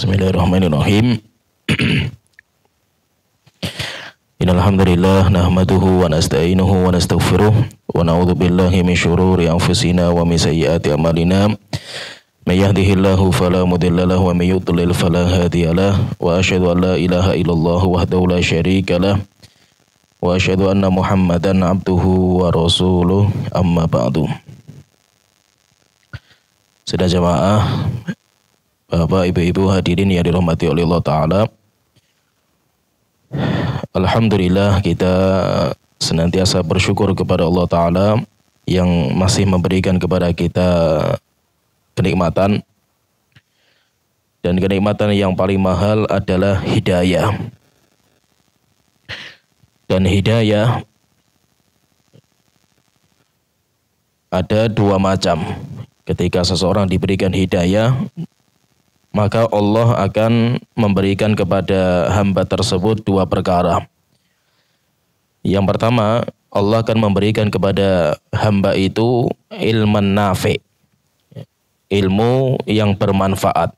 Bismillahirrahmanirrahim. Innal hamdalillah nahmaduhu wa nasta'inuhu wa nastaghfiruh wa na'udzu billahi min syururi anfusina wa min sayyiati a'malina. May yahdihillahu fala mudilla lahu wa may yudlil fala hadiyalah. Wa asyhadu an la ilaha illallah wahdahu la syarikalah wa asyhadu anna Muhammadan abduhu wa rasuluh. Amma ba'du. Sudah jamaah, Bapak, Ibu-ibu hadirin yang dirahmati oleh Allah Ta'ala. Alhamdulillah kita senantiasa bersyukur kepada Allah Ta'ala yang masih memberikan kepada kita kenikmatan. Dan kenikmatan yang paling mahal adalah hidayah. Dan hidayah ada dua macam. Ketika seseorang diberikan hidayah, maka Allah akan memberikan kepada hamba tersebut dua perkara. Yang pertama, Allah akan memberikan kepada hamba itu ilman nafi', ilmu yang bermanfaat.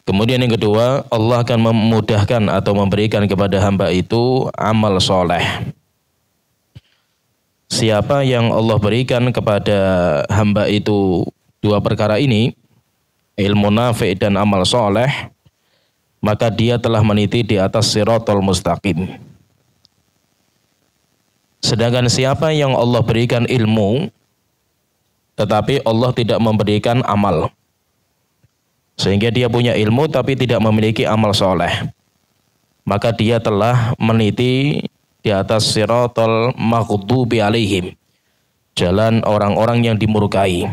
Kemudian yang kedua, Allah akan memudahkan atau memberikan kepada hamba itu amal soleh. Siapa yang Allah berikan kepada hamba itu dua perkara ini, ilmu nafi' dan amal soleh, maka dia telah meniti di atas siratal mustaqim. Sedangkan siapa yang Allah berikan ilmu, tetapi Allah tidak memberikan amal, sehingga dia punya ilmu tapi tidak memiliki amal soleh, maka dia telah meniti di atas siratal maghdubi alaihim, jalan orang-orang yang dimurkai,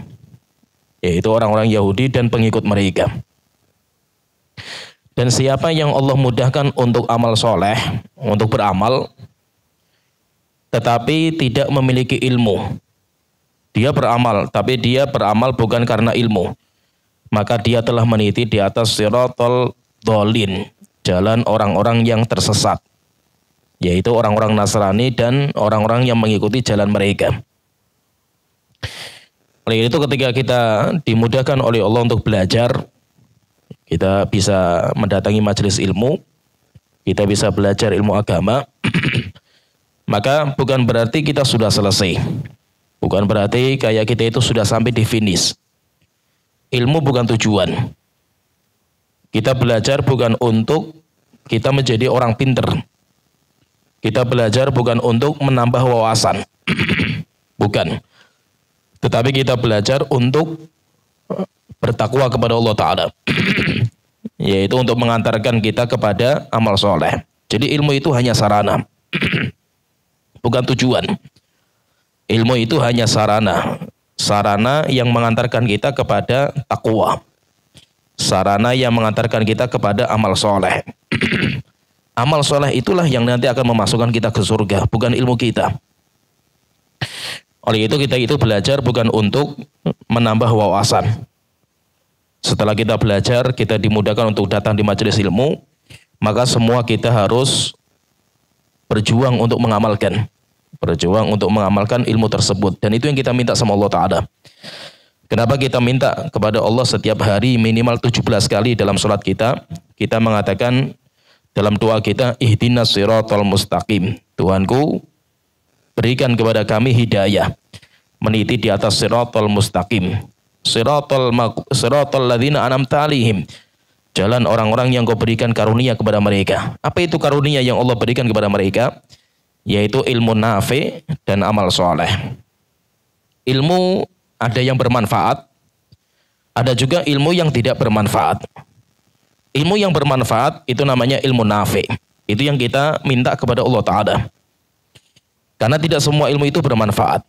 yaitu orang-orang Yahudi dan pengikut mereka. Dan siapa yang Allah mudahkan untuk amal soleh, untuk beramal, tetapi tidak memiliki ilmu, dia beramal, tapi dia beramal bukan karena ilmu, maka dia telah meniti di atas siratal dhalin, jalan orang-orang yang tersesat, yaitu orang-orang Nasrani dan orang-orang yang mengikuti jalan mereka. Oleh itu ketika kita dimudahkan oleh Allah untuk belajar, kita bisa mendatangi majelis ilmu, kita bisa belajar ilmu agama, maka bukan berarti kita sudah selesai. Bukan berarti kayak kita itu sudah sampai di finish. Ilmu bukan tujuan. Kita belajar bukan untuk kita menjadi orang pinter. Kita belajar bukan untuk menambah wawasan. Bukan. Tetapi kita belajar untuk bertakwa kepada Allah Ta'ala. Yaitu untuk mengantarkan kita kepada amal soleh. Jadi ilmu itu hanya sarana. Bukan tujuan. Ilmu itu hanya sarana. Sarana yang mengantarkan kita kepada takwa. Sarana yang mengantarkan kita kepada amal soleh. Amal soleh itulah yang nanti akan memasukkan kita ke surga, bukan ilmu kita. Oleh itu kita itu belajar bukan untuk menambah wawasan. Setelah kita belajar, kita dimudahkan untuk datang di majelis ilmu, maka semua kita harus berjuang untuk mengamalkan. Berjuang untuk mengamalkan ilmu tersebut. Dan itu yang kita minta sama Allah Ta'ala. Kenapa kita minta kepada Allah setiap hari minimal 17 kali dalam sholat kita? Kita mengatakan dalam doa kita, ihdinas siratal mustaqim. Tuhanku, berikan kepada kami hidayah, meniti di atas siratal mustaqim. Siratal ladzina an'amta alaihim, jalan orang-orang yang kau berikan karunia kepada mereka. Apa itu karunia yang Allah berikan kepada mereka? Yaitu ilmu nafi' dan amal soleh. Ilmu ada yang bermanfaat, ada juga ilmu yang tidak bermanfaat. Ilmu yang bermanfaat itu namanya ilmu nafi'. Itu yang kita minta kepada Allah Ta'ala. Karena tidak semua ilmu itu bermanfaat.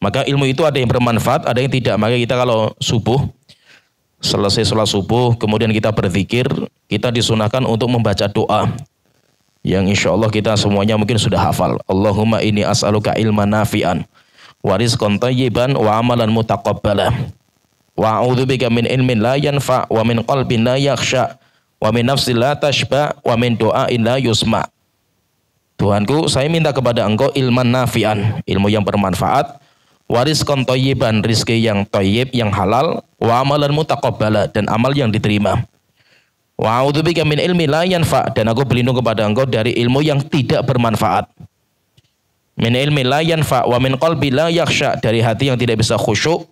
Maka ilmu itu ada yang bermanfaat, ada yang tidak. Maka kita kalau subuh, selesai sholat subuh, kemudian kita berzikir, kita disunahkan untuk membaca doa. Yang insya Allah kita semuanya mungkin sudah hafal. Allahumma inni as'aluka ilman nafi'an, wa rizqan thayyiban, wa amalan mutaqabbala. Wa a'udzubika min ilmin la yanfa' wa min qalbin la yakhsha wa min nafsin la tashba wa min du'ain la yusma. Tuhanku, saya minta kepada Engkau ilman nafi'an, ilmu yang bermanfaat, Warizqan thayyiban, rizki yang thayyib, yang halal, wa amalan mutaqabbala, dan amal yang diterima. Wa a'udzubika min ilmi la yanfa, dan aku berlindung kepada Engkau dari ilmu yang tidak bermanfaat. Min ilmi la yanfa wa min qalbi la yakhsha, dari hati yang tidak bisa khusyuk,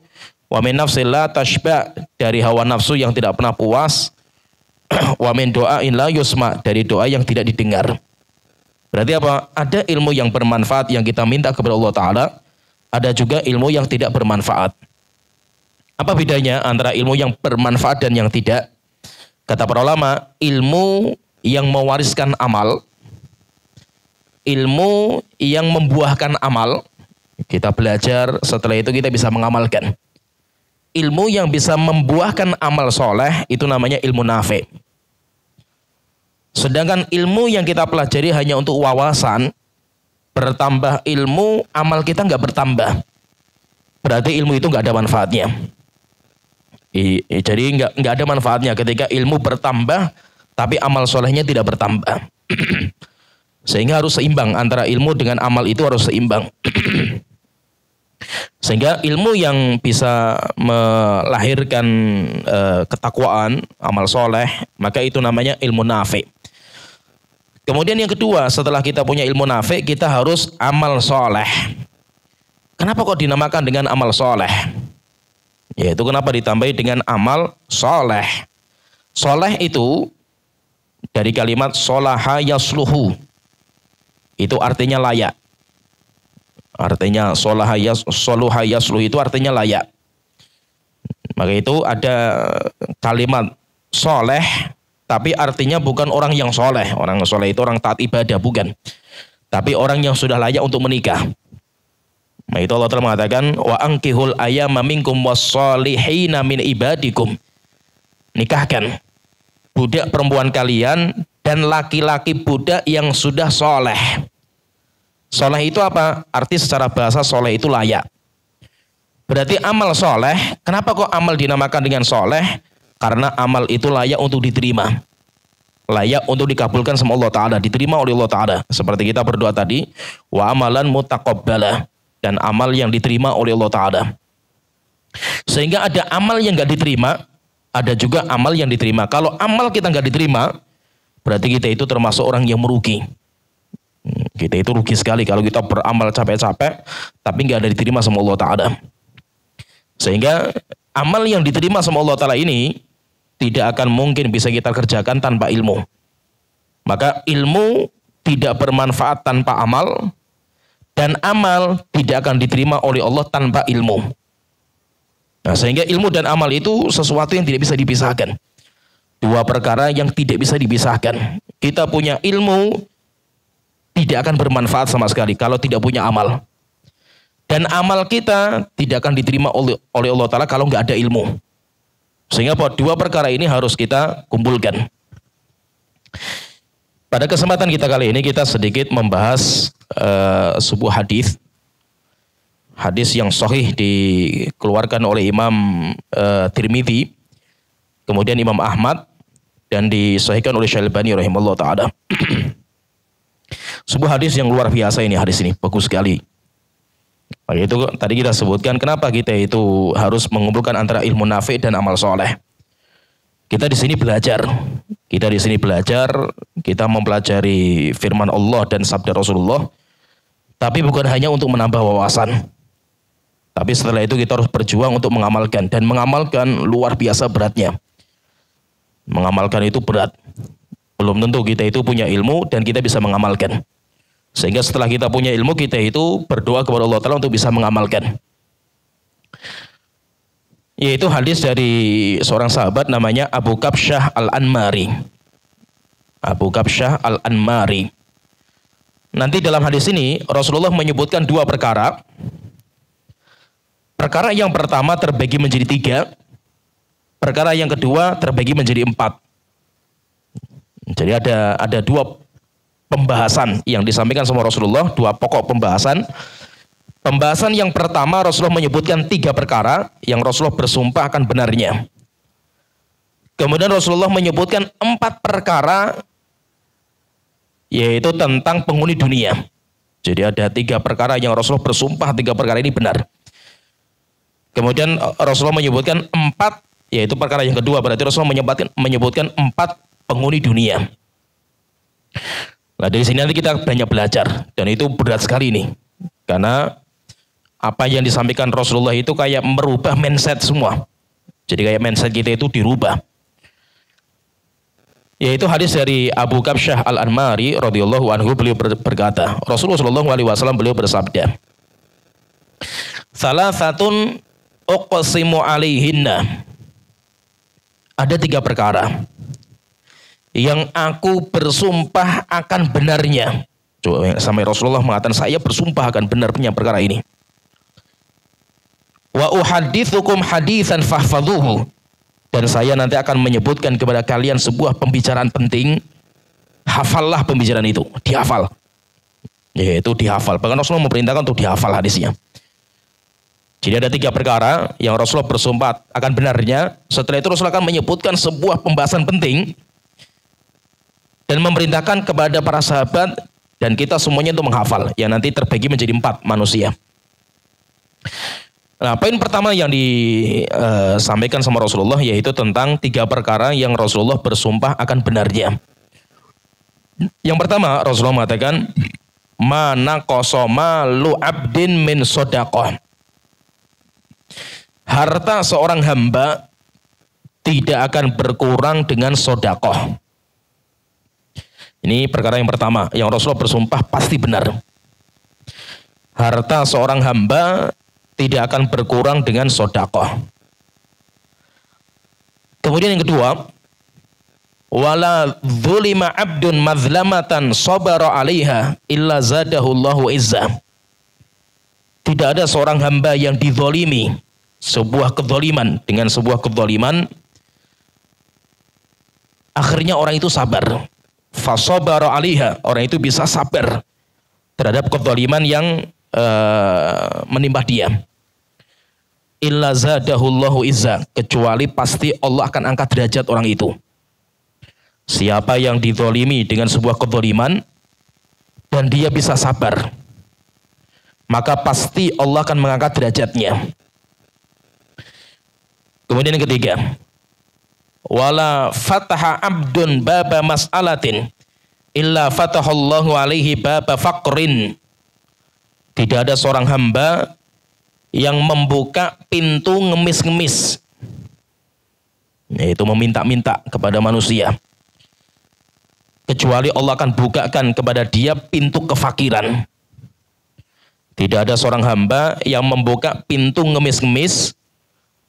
wa min nafsi la tashba, dari hawa nafsu yang tidak pernah puas, wa min doain la yusma, dari doa yang tidak didengar. Berarti apa? Ada ilmu yang bermanfaat yang kita minta kepada Allah Ta'ala, ada juga ilmu yang tidak bermanfaat. Apa bedanya antara ilmu yang bermanfaat dan yang tidak? Kata para ulama, ilmu yang mewariskan amal, ilmu yang membuahkan amal, kita belajar, setelah itu kita bisa mengamalkan. Ilmu yang bisa membuahkan amal soleh, itu namanya ilmu nafi. Sedangkan ilmu yang kita pelajari hanya untuk wawasan, bertambah ilmu, amal kita nggak bertambah. Berarti ilmu itu nggak ada manfaatnya. Jadi nggak ada manfaatnya ketika ilmu bertambah, tapi amal solehnya tidak bertambah. Sehingga harus seimbang, antara ilmu dengan amal itu harus seimbang. Sehingga ilmu yang bisa melahirkan ketakwaan, amal soleh, maka itu namanya ilmu nafi. Kemudian yang kedua, setelah kita punya ilmu nafi, kita harus amal soleh. Kenapa kok dinamakan dengan amal soleh? Yaitu kenapa ditambahi dengan amal soleh. Soleh itu dari kalimat solaha yasluhu. Itu artinya layak. Artinya solaha yasluhu itu artinya layak. Maka itu ada kalimat soleh, tapi artinya bukan orang yang soleh. Orang soleh itu orang taat ibadah, bukan. Tapi orang yang sudah layak untuk menikah. Nah itu Allah telah mengatakan, wa ankihul ayyama minkum wassolihina min ibadikum. Nikahkan budak perempuan kalian dan laki-laki budak yang sudah soleh. Soleh itu apa? Arti secara bahasa soleh itu layak. Berarti amal soleh, kenapa kok amal dinamakan dengan soleh? Karena amal itu layak untuk diterima. Layak untuk dikabulkan sama Allah Ta'ala, diterima oleh Allah Ta'ala. Seperti kita berdoa tadi, wa amalan mutaqabbala, dan amal yang diterima oleh Allah Ta'ala. Sehingga ada amal yang gak diterima, ada juga amal yang diterima. Kalau amal kita gak diterima, berarti kita itu termasuk orang yang merugi. Kita itu rugi sekali kalau kita beramal capek-capek, tapi gak ada diterima sama Allah Ta'ala. Sehingga amal yang diterima sama Allah Ta'ala ini tidak akan mungkin bisa kita kerjakan tanpa ilmu. Maka ilmu tidak bermanfaat tanpa amal, dan amal tidak akan diterima oleh Allah tanpa ilmu. Nah, sehingga ilmu dan amal itu sesuatu yang tidak bisa dipisahkan. Dua perkara yang tidak bisa dipisahkan. Kita punya ilmu tidak akan bermanfaat sama sekali kalau tidak punya amal. Dan amal kita tidak akan diterima oleh Allah Ta'ala kalau nggak ada ilmu. Sehingga dua perkara ini harus kita kumpulkan. Pada kesempatan kita kali ini kita sedikit membahas sebuah hadis. Hadis yang sahih dikeluarkan oleh Imam Tirmidzi, kemudian Imam Ahmad, dan disahihkan oleh Syalbani rahimahullah ta'ala. Sebuah hadis yang luar biasa ini, hadis ini bagus sekali. Itu tadi kita sebutkan kenapa kita itu harus mengumpulkan antara ilmu nafi dan amal soleh. Kita di sini belajar. Kita mempelajari firman Allah dan sabda Rasulullah. Tapi bukan hanya untuk menambah wawasan. Tapi setelah itu kita harus berjuang untuk mengamalkan. Dan mengamalkan luar biasa beratnya. Mengamalkan itu berat. Belum tentu kita itu punya ilmu dan kita bisa mengamalkan. Sehingga setelah kita punya ilmu, kita itu berdoa kepada Allah Ta'ala untuk bisa mengamalkan. Yaitu hadis dari seorang sahabat namanya Abu Kabsyah Al-Anmari. Abu Kabsyah Al-Anmari. Nanti dalam hadis ini Rasulullah menyebutkan dua perkara. Perkara yang pertama terbagi menjadi 3. Perkara yang kedua terbagi menjadi 4. Jadi ada dua pembahasan yang disampaikan sama Rasulullah, dua pokok pembahasan. Pembahasan yang pertama, Rasulullah menyebutkan 3 perkara yang Rasulullah bersumpah akan benarnya. Kemudian Rasulullah menyebutkan 4 perkara, yaitu tentang penghuni dunia. Jadi ada 3 perkara yang Rasulullah bersumpah 3 perkara ini benar. Kemudian Rasulullah menyebutkan 4, yaitu perkara yang kedua, berarti Rasulullah menyebutkan 4 penghuni dunia. Nah dari sini nanti kita banyak belajar, dan itu berat sekali nih, karena apa yang disampaikan Rasulullah itu kayak merubah mindset semua. Jadi kayak mindset kita itu dirubah. Yaitu hadis dari Abu Kabsyah Al-Anmari radhiyallahu anhu, beliau berkata, Rasulullah sallallahu alaihi wasallam beliau bersabda, "Salasatun uqsimu alaihinna." Ada 3 perkara yang aku bersumpah akan benarnya. Coba sampai Rasulullah mengatakan, saya bersumpah akan benarnya perkara ini. Wa uhadithukum haditsan fahfadhuhu. Dan saya nanti akan menyebutkan kepada kalian sebuah pembicaraan penting. Hafallah pembicaraan itu, dihafal. Yaitu dihafal. Bahkan Rasulullah memerintahkan untuk dihafal hadisnya. Jadi ada 3 perkara yang Rasulullah bersumpah akan benarnya. Setelah itu Rasulullah akan menyebutkan sebuah pembahasan penting dan memerintahkan kepada para sahabat dan kita semuanya untuk menghafal, yang nanti terbagi menjadi 4 manusia. Nah, poin pertama yang disampaikan sama Rasulullah yaitu tentang 3 perkara yang Rasulullah bersumpah akan benarnya. Yang pertama, Rasulullah mengatakan, "Mana qasama lu abdin min shadaqah." Harta seorang hamba tidak akan berkurang dengan sedekah. Ini perkara yang pertama yang Rasulullah bersumpah pasti benar. Harta seorang hamba tidak akan berkurang dengan sedekah. Kemudian yang kedua, wala dzulima abdun mazlamatan sabara 'alaiha illa zadahullahu izzah. Tidak ada seorang hamba yang dizalimi sebuah kezaliman dengan sebuah kezaliman, akhirnya orang itu sabar. Fasabara 'alaiha, orang itu bisa sabar terhadap kezaliman yang menimpa dia. Illa zadahullahu izza, kecuali pasti Allah akan angkat derajat orang itu. Siapa yang dizalimi dengan sebuah kezaliman dan dia bisa sabar, maka pasti Allah akan mengangkat derajatnya. Kemudian yang ketiga, wala fataha abdun baba mas'alatin illa fatahallahu alaihi baba faqrin. Tidak ada seorang hamba yang membuka pintu ngemis-ngemis, yaitu meminta-minta kepada manusia, kecuali Allah akan bukakan kepada dia pintu kefakiran. Tidak ada seorang hamba yang membuka pintu ngemis-ngemis,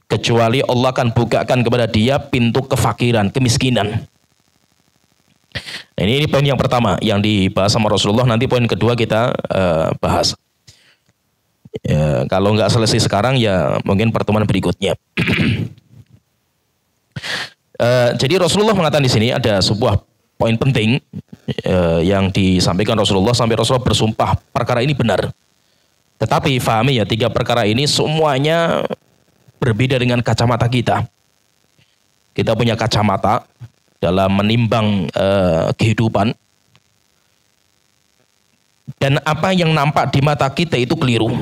kecuali Allah akan bukakan kepada dia pintu kefakiran, kemiskinan. Nah, ini poin yang pertama yang dibahas sama Rasulullah. Nanti poin kedua kita bahas. Ya, kalau nggak selesai sekarang ya mungkin pertemuan berikutnya. Jadi Rasulullah mengatakan di sini ada sebuah poin penting yang disampaikan Rasulullah, sampai Rasulullah bersumpah perkara ini benar. Tetapi fahami ya, 3 perkara ini semuanya berbeda dengan kacamata kita. Kita punya kacamata dalam menimbang kehidupan, dan apa yang nampak di mata kita itu keliru.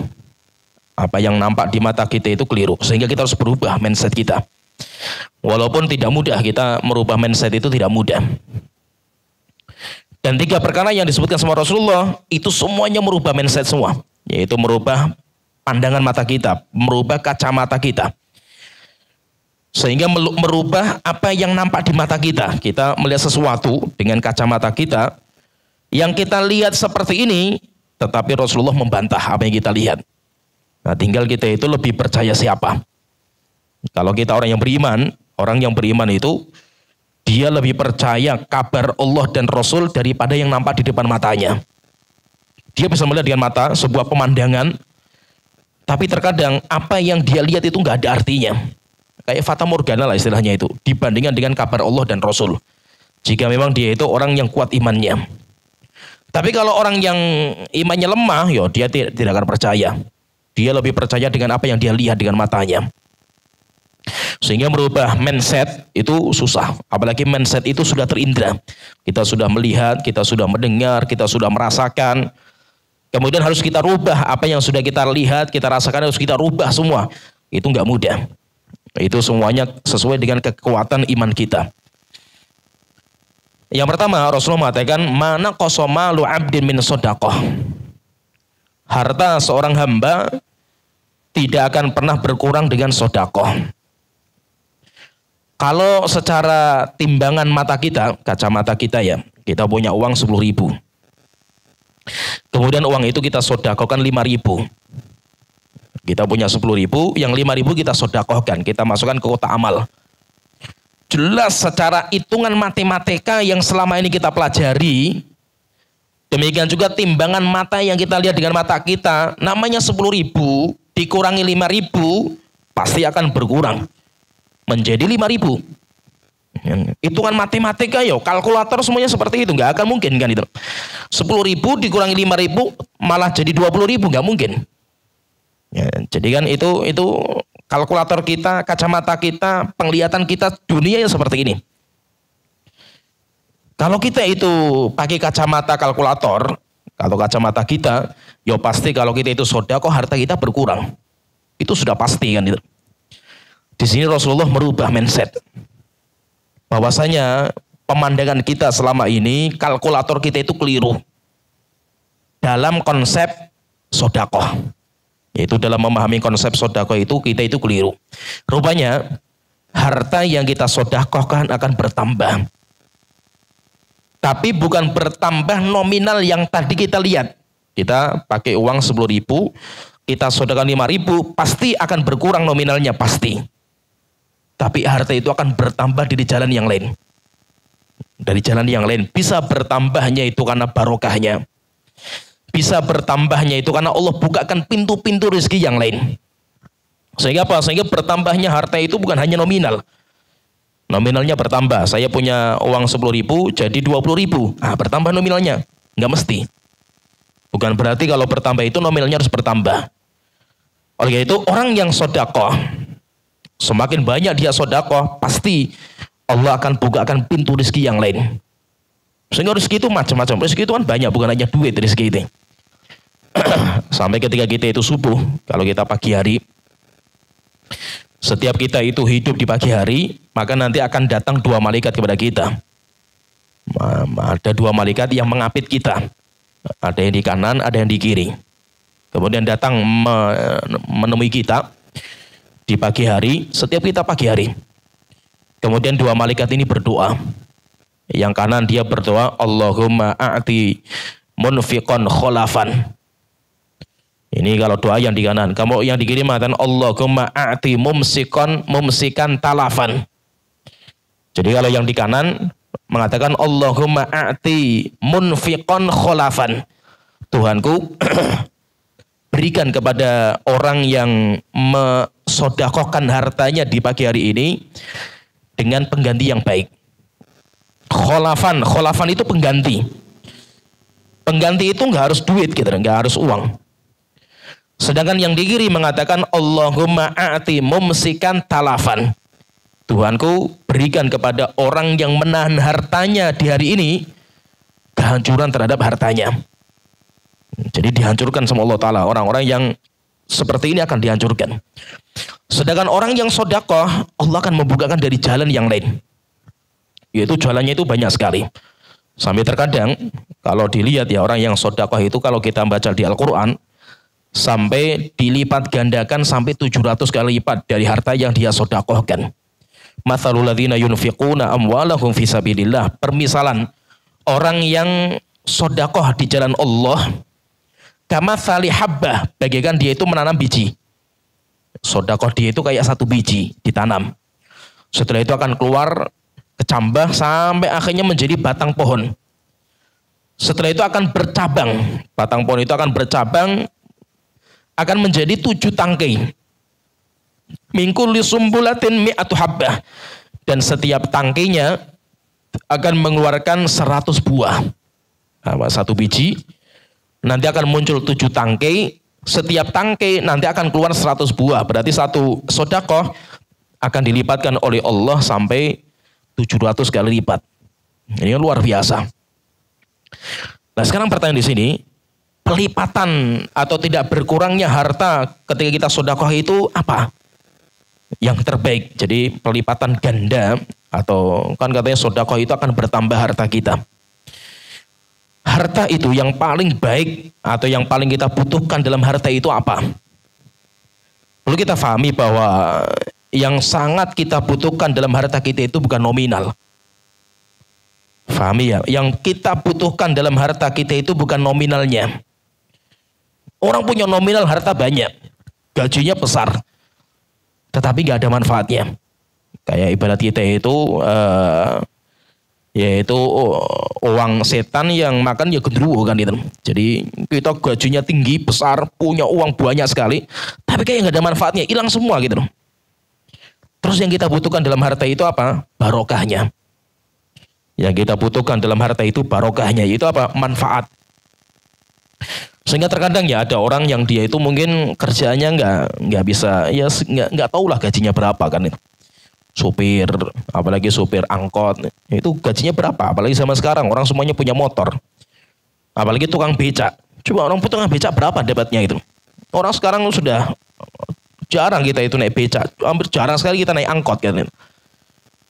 Apa yang nampak di mata kita itu keliru, sehingga kita harus berubah mindset kita. Walaupun tidak mudah, kita merubah mindset itu tidak mudah. Dan 3 perkara yang disebutkan sama Rasulullah itu semuanya merubah mindset semua, yaitu merubah pandangan mata kita, merubah kacamata kita, sehingga merubah apa yang nampak di mata kita. Kita melihat sesuatu dengan kacamata kita, yang kita lihat seperti ini, tetapi Rasulullah membantah apa yang kita lihat. Nah, tinggal kita itu lebih percaya siapa. Kalau kita orang yang beriman itu dia lebih percaya kabar Allah dan Rasul daripada yang nampak di depan matanya. Dia bisa melihat dengan mata sebuah pemandangan, tapi terkadang apa yang dia lihat itu nggak ada artinya. Kayak fata morgana lah istilahnya itu, dibandingkan dengan kabar Allah dan Rasul. Jika memang dia itu orang yang kuat imannya. Tapi kalau orang yang imannya lemah, ya dia tidak akan percaya. Dia lebih percaya dengan apa yang dia lihat dengan matanya. Sehingga merubah mindset itu susah. Apalagi mindset itu sudah terindra. Kita sudah melihat, kita sudah mendengar, kita sudah merasakan. Kemudian harus kita rubah apa yang sudah kita lihat, kita rasakan, harus kita rubah semua. itu nggak mudah. Itu semuanya sesuai dengan kekuatan iman kita. Yang pertama, Rasulullah mengatakan, mana qasomalu abdin min sodakoh. Harta seorang hamba tidak akan pernah berkurang dengan sodakoh. Kalau secara timbangan mata kita, kacamata kita ya, kita punya uang 10.000. Kemudian uang itu kita sodakohkan 5.000. Kita punya 10.000, yang 5.000 kita sodakohkan, kita masukkan ke kotak amal. Jelas secara hitungan matematika yang selama ini kita pelajari, demikian juga timbangan mata yang kita lihat dengan mata kita, namanya 10.000 dikurangi 5.000 pasti akan berkurang menjadi 5.000. Hitungan matematika yo, kalkulator semuanya seperti itu, nggak akan mungkin kan itu. 10.000 dikurangi 5.000 malah jadi 20.000, nggak mungkin. Ya, jadi kan itu kalkulator kita, kacamata kita, penglihatan kita, dunia yang seperti ini. Kalau kita itu pakai kacamata kalkulator, kalau kacamata kita, ya pasti kalau kita itu sedekah harta kita berkurang. Itu sudah pasti kan itu. Di sini Rasulullah merubah mindset. Bahwasanya pemandangan kita selama ini, kalkulator kita itu keliru. Dalam konsep sedekah. Yaitu dalam memahami konsep sedekah itu kita itu keliru. Rupanya harta yang kita sedekahkan akan bertambah. Tapi bukan bertambah nominal yang tadi kita lihat. Kita pakai uang 10.000, kita sedekahkan 5.000, pasti akan berkurang nominalnya, pasti. Tapi harta itu akan bertambah dari jalan yang lain. Dari jalan yang lain. Bisa bertambahnya itu karena barokahnya. Bisa bertambahnya itu karena Allah bukakan pintu-pintu rezeki yang lain. Sehingga apa? Sehingga bertambahnya harta itu bukan hanya nominal. Nominalnya bertambah. Saya punya uang 10.000 jadi 20.000. Bertambah nominalnya. Nggak mesti. Bukan berarti kalau bertambah itu nominalnya harus bertambah. Oleh itu orang yang sedekah, semakin banyak dia sedekah, pasti Allah akan bukakan pintu rezeki yang lain. Sehingga rezeki itu macam-macam. Rezeki itu kan banyak, bukan hanya duit rezeki itu. Sampai ketika kita itu subuh, kalau kita pagi hari, setiap kita itu hidup di pagi hari, maka nanti akan datang 2 malaikat kepada kita. Ada 2 malaikat yang mengapit kita. Ada yang di kanan, ada yang di kiri. Kemudian datang menemui kita di pagi hari, setiap kita pagi hari. Kemudian 2 malaikat ini berdoa. Yang kanan dia berdoa, Allahumma a'ti munfiqan kholafan. Ini kalau doa yang di kanan. Kamu yang di kiri mengatakan Allahumma a'ti mumsikan talafan. Jadi kalau yang di kanan mengatakan Allahumma a'ti munfiqan kholafan. Tuhanku berikan kepada orang yang mensedekahkan hartanya di pagi hari ini dengan pengganti yang baik. Kholafan itu pengganti. Pengganti itu nggak harus duit gitu, nggak harus uang. Sedangkan yang di kiri mengatakan Allahumma a'ti mumsikan talafan. Tuhanku berikan kepada orang yang menahan hartanya di hari ini kehancuran terhadap hartanya. Jadi dihancurkan sama Allah Ta'ala. Orang-orang yang seperti ini akan dihancurkan. Sedangkan orang yang sedekah, Allah akan membukakan dari jalan yang lain. Yaitu jalannya itu banyak sekali. Sampai terkadang kalau dilihat ya orang yang sedekah itu kalau kita baca di Al-Quran, sampai dilipat gandakan sampai 700 kali lipat dari harta yang dia sedekahkan. Matsalul ladzina yunfiquna amwalahum fi sabilillah. Permisalan orang yang sedekah di jalan Allah, kamatsali habbah, bagaikan dia itu menanam biji. Sedekah dia itu kayak 1 biji ditanam. Setelah itu akan keluar kecambah sampai akhirnya menjadi batang pohon. Setelah itu akan bercabang. Batang pohon itu akan bercabang, akan menjadi 7 tangkai. Min kulli sumbulatin mi'atu habbah. Dan setiap tangkainya akan mengeluarkan 100 buah. 1 biji nanti akan muncul 7 tangkai. Setiap tangkai nanti akan keluar 100 buah. Berarti 1 sedekah akan dilipatkan oleh Allah sampai 700 kali lipat. Ini luar biasa. Nah, sekarang pertanyaan di sini, pelipatan atau tidak berkurangnya harta ketika kita sedekah itu apa? yang terbaik. Jadi pelipatan ganda, atau kan katanya sedekah itu akan bertambah harta kita. Harta itu yang paling baik atau yang paling kita butuhkan dalam harta itu apa? Perlu kita pahami bahwa yang sangat kita butuhkan dalam harta kita itu bukan nominal. Pahami ya? Yang kita butuhkan dalam harta kita itu bukan nominalnya. Orang punya nominal harta banyak, gajinya besar, tetapi gak ada manfaatnya. Kayak ibarat kita itu yaitu uang setan yang makan ya genderuwo kan itu. Jadi kita gajinya tinggi, besar, punya uang banyak sekali, tapi kayak nggak ada manfaatnya, hilang semua gitu. Terus yang kita butuhkan dalam harta itu apa? Barokahnya. Yang kita butuhkan dalam harta itu barokahnya, itu apa? Manfaat. Sehingga terkadang ya ada orang yang dia itu mungkin kerjaannya nggak bisa, ya nggak tahu lah gajinya berapa kan itu. Supir, apalagi supir angkot, itu gajinya berapa? Apalagi sama sekarang orang semuanya punya motor. Apalagi tukang becak. Coba orang tukang becak berapa dapatnya itu? Orang sekarang sudah jarang kita itu naik becak, hampir jarang sekali kita naik angkot kan.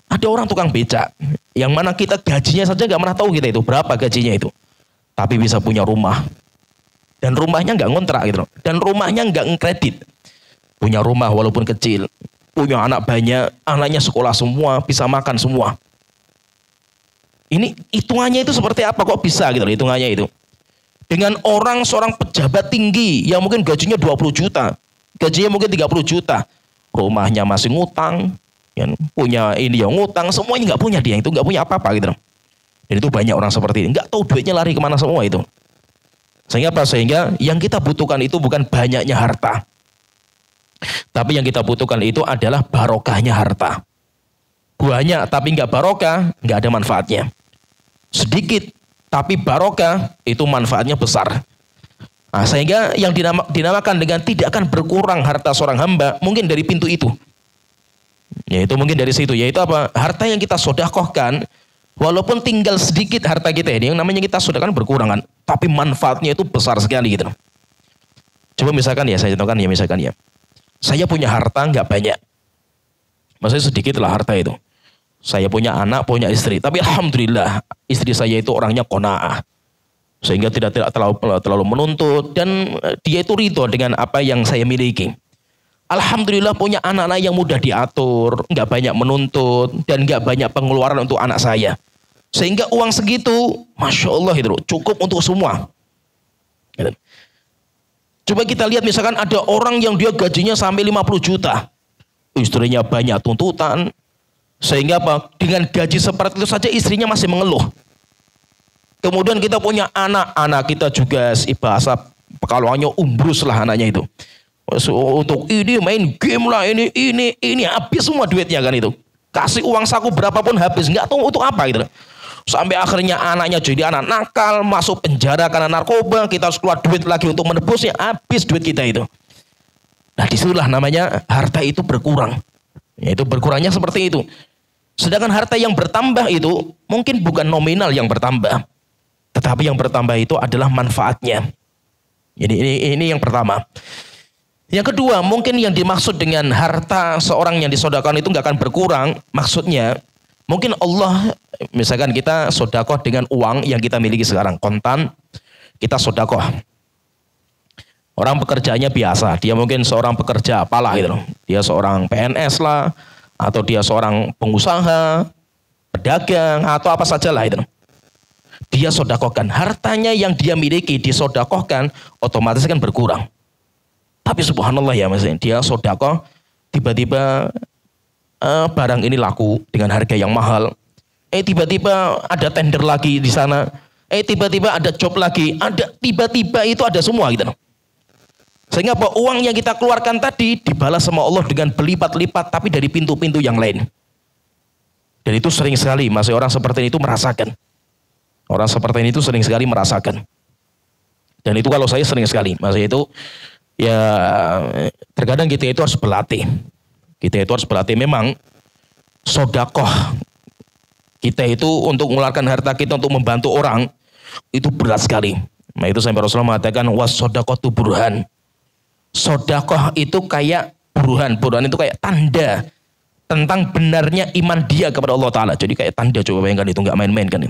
Ada orang tukang becak yang mana kita gajinya saja nggak pernah tahu kita itu berapa gajinya itu, tapi bisa punya rumah dan rumahnya nggak ngontrak gitu, dan rumahnya nggak ngkredit, punya rumah walaupun kecil. Punya anak banyak, anaknya sekolah semua, bisa makan semua. Ini hitungannya itu seperti apa kok bisa gitu hitungannya itu. Dengan seorang pejabat tinggi yang mungkin gajinya 20 juta, gajinya mungkin 30 juta, rumahnya masih ngutang, yang punya ini yang ngutang, semuanya nggak punya dia, itu nggak punya apa-apa gitu. Dan itu banyak orang seperti ini, nggak tahu duitnya lari kemana semua itu. Sehingga apa? Sehingga yang kita butuhkan itu bukan banyaknya harta. Tapi yang kita butuhkan itu adalah barokahnya harta. Banyak tapi nggak barokah, nggak ada manfaatnya. Sedikit tapi barokah, itu manfaatnya besar. Nah, sehingga yang dinamakan dengan tidak akan berkurang harta seorang hamba, mungkin dari pintu itu. Yaitu mungkin dari situ, yaitu apa? Harta yang kita sedekahkan, walaupun tinggal sedikit harta kita ini, yang namanya kita sedekahkan berkurangan, tapi manfaatnya itu besar sekali gitu. Coba misalkan ya, saya contohkan ya, misalkan ya. Saya punya harta nggak banyak. Maksudnya sedikit lah harta itu. Saya punya anak, punya istri. Tapi alhamdulillah istri saya itu orangnya qanaah. Sehingga tidak terlalu menuntut. Dan dia itu ridho dengan apa yang saya miliki. Alhamdulillah punya anak-anak yang mudah diatur. Nggak banyak menuntut. Dan nggak banyak pengeluaran untuk anak saya. Sehingga uang segitu, Masya Allah itu cukup untuk semua. Coba kita lihat misalkan ada orang yang dia gajinya sampai 50 juta. Istrinya banyak tuntutan. Sehingga apa? Dengan gaji seperti itu saja istrinya masih mengeluh. Kemudian kita punya anak kita juga bahasa pekalongannya umbrus lah anaknya itu. Untuk ini main game lah, ini habis semua duitnya kan itu. Kasih uang saku berapapun habis, nggak tahu untuk apa gitu. Sampai akhirnya anaknya jadi anak nakal, masuk penjara karena narkoba, kita harus keluar duit lagi untuk menebusnya, habis duit kita itu. Nah disitulah namanya harta itu berkurang. Yaitu berkurangnya seperti itu. Sedangkan harta yang bertambah itu mungkin bukan nominal yang bertambah, tetapi yang bertambah itu adalah manfaatnya. Ini yang pertama. Yang kedua, mungkin yang dimaksud dengan harta seorang yang disedekahkan itu nggak akan berkurang, maksudnya mungkin Allah, misalkan kita sedekah dengan uang yang kita miliki sekarang, kontan, kita sedekah. Orang pekerjaannya biasa, dia mungkin seorang pekerja apalah gitu loh. Dia seorang PNS lah, atau dia seorang pengusaha, pedagang, atau apa saja lah itu. Dia sedekahkan, hartanya yang dia miliki disedekahkan, otomatis kan berkurang. Tapi subhanallah ya mas, dia sedekah, tiba-tiba barang ini laku dengan harga yang mahal. Tiba-tiba ada tender lagi di sana. Tiba-tiba ada job lagi. Tiba-tiba itu ada semua gitu. Sehingga apa? Uang yang kita keluarkan tadi dibalas sama Allah dengan berlipat-lipat, tapi dari pintu-pintu yang lain. Dan itu sering sekali masih orang seperti itu merasakan. Orang seperti ini itu sering sekali merasakan. Dan itu kalau saya sering sekali. Masih itu ya terkadang kita itu harus berlatih. Kita itu harus berlatih. Memang sedekah kita itu untuk mengeluarkan harta kita untuk membantu orang itu berat sekali. Nah itu sampai Rasulullah mengatakan was sedekatu burhan. Sedekah itu kayak burhan. Burhan itu kayak tanda tentang benarnya iman dia kepada Allah Ta'ala. Jadi kayak tanda, coba bayangkan itu, nggak main-main kan.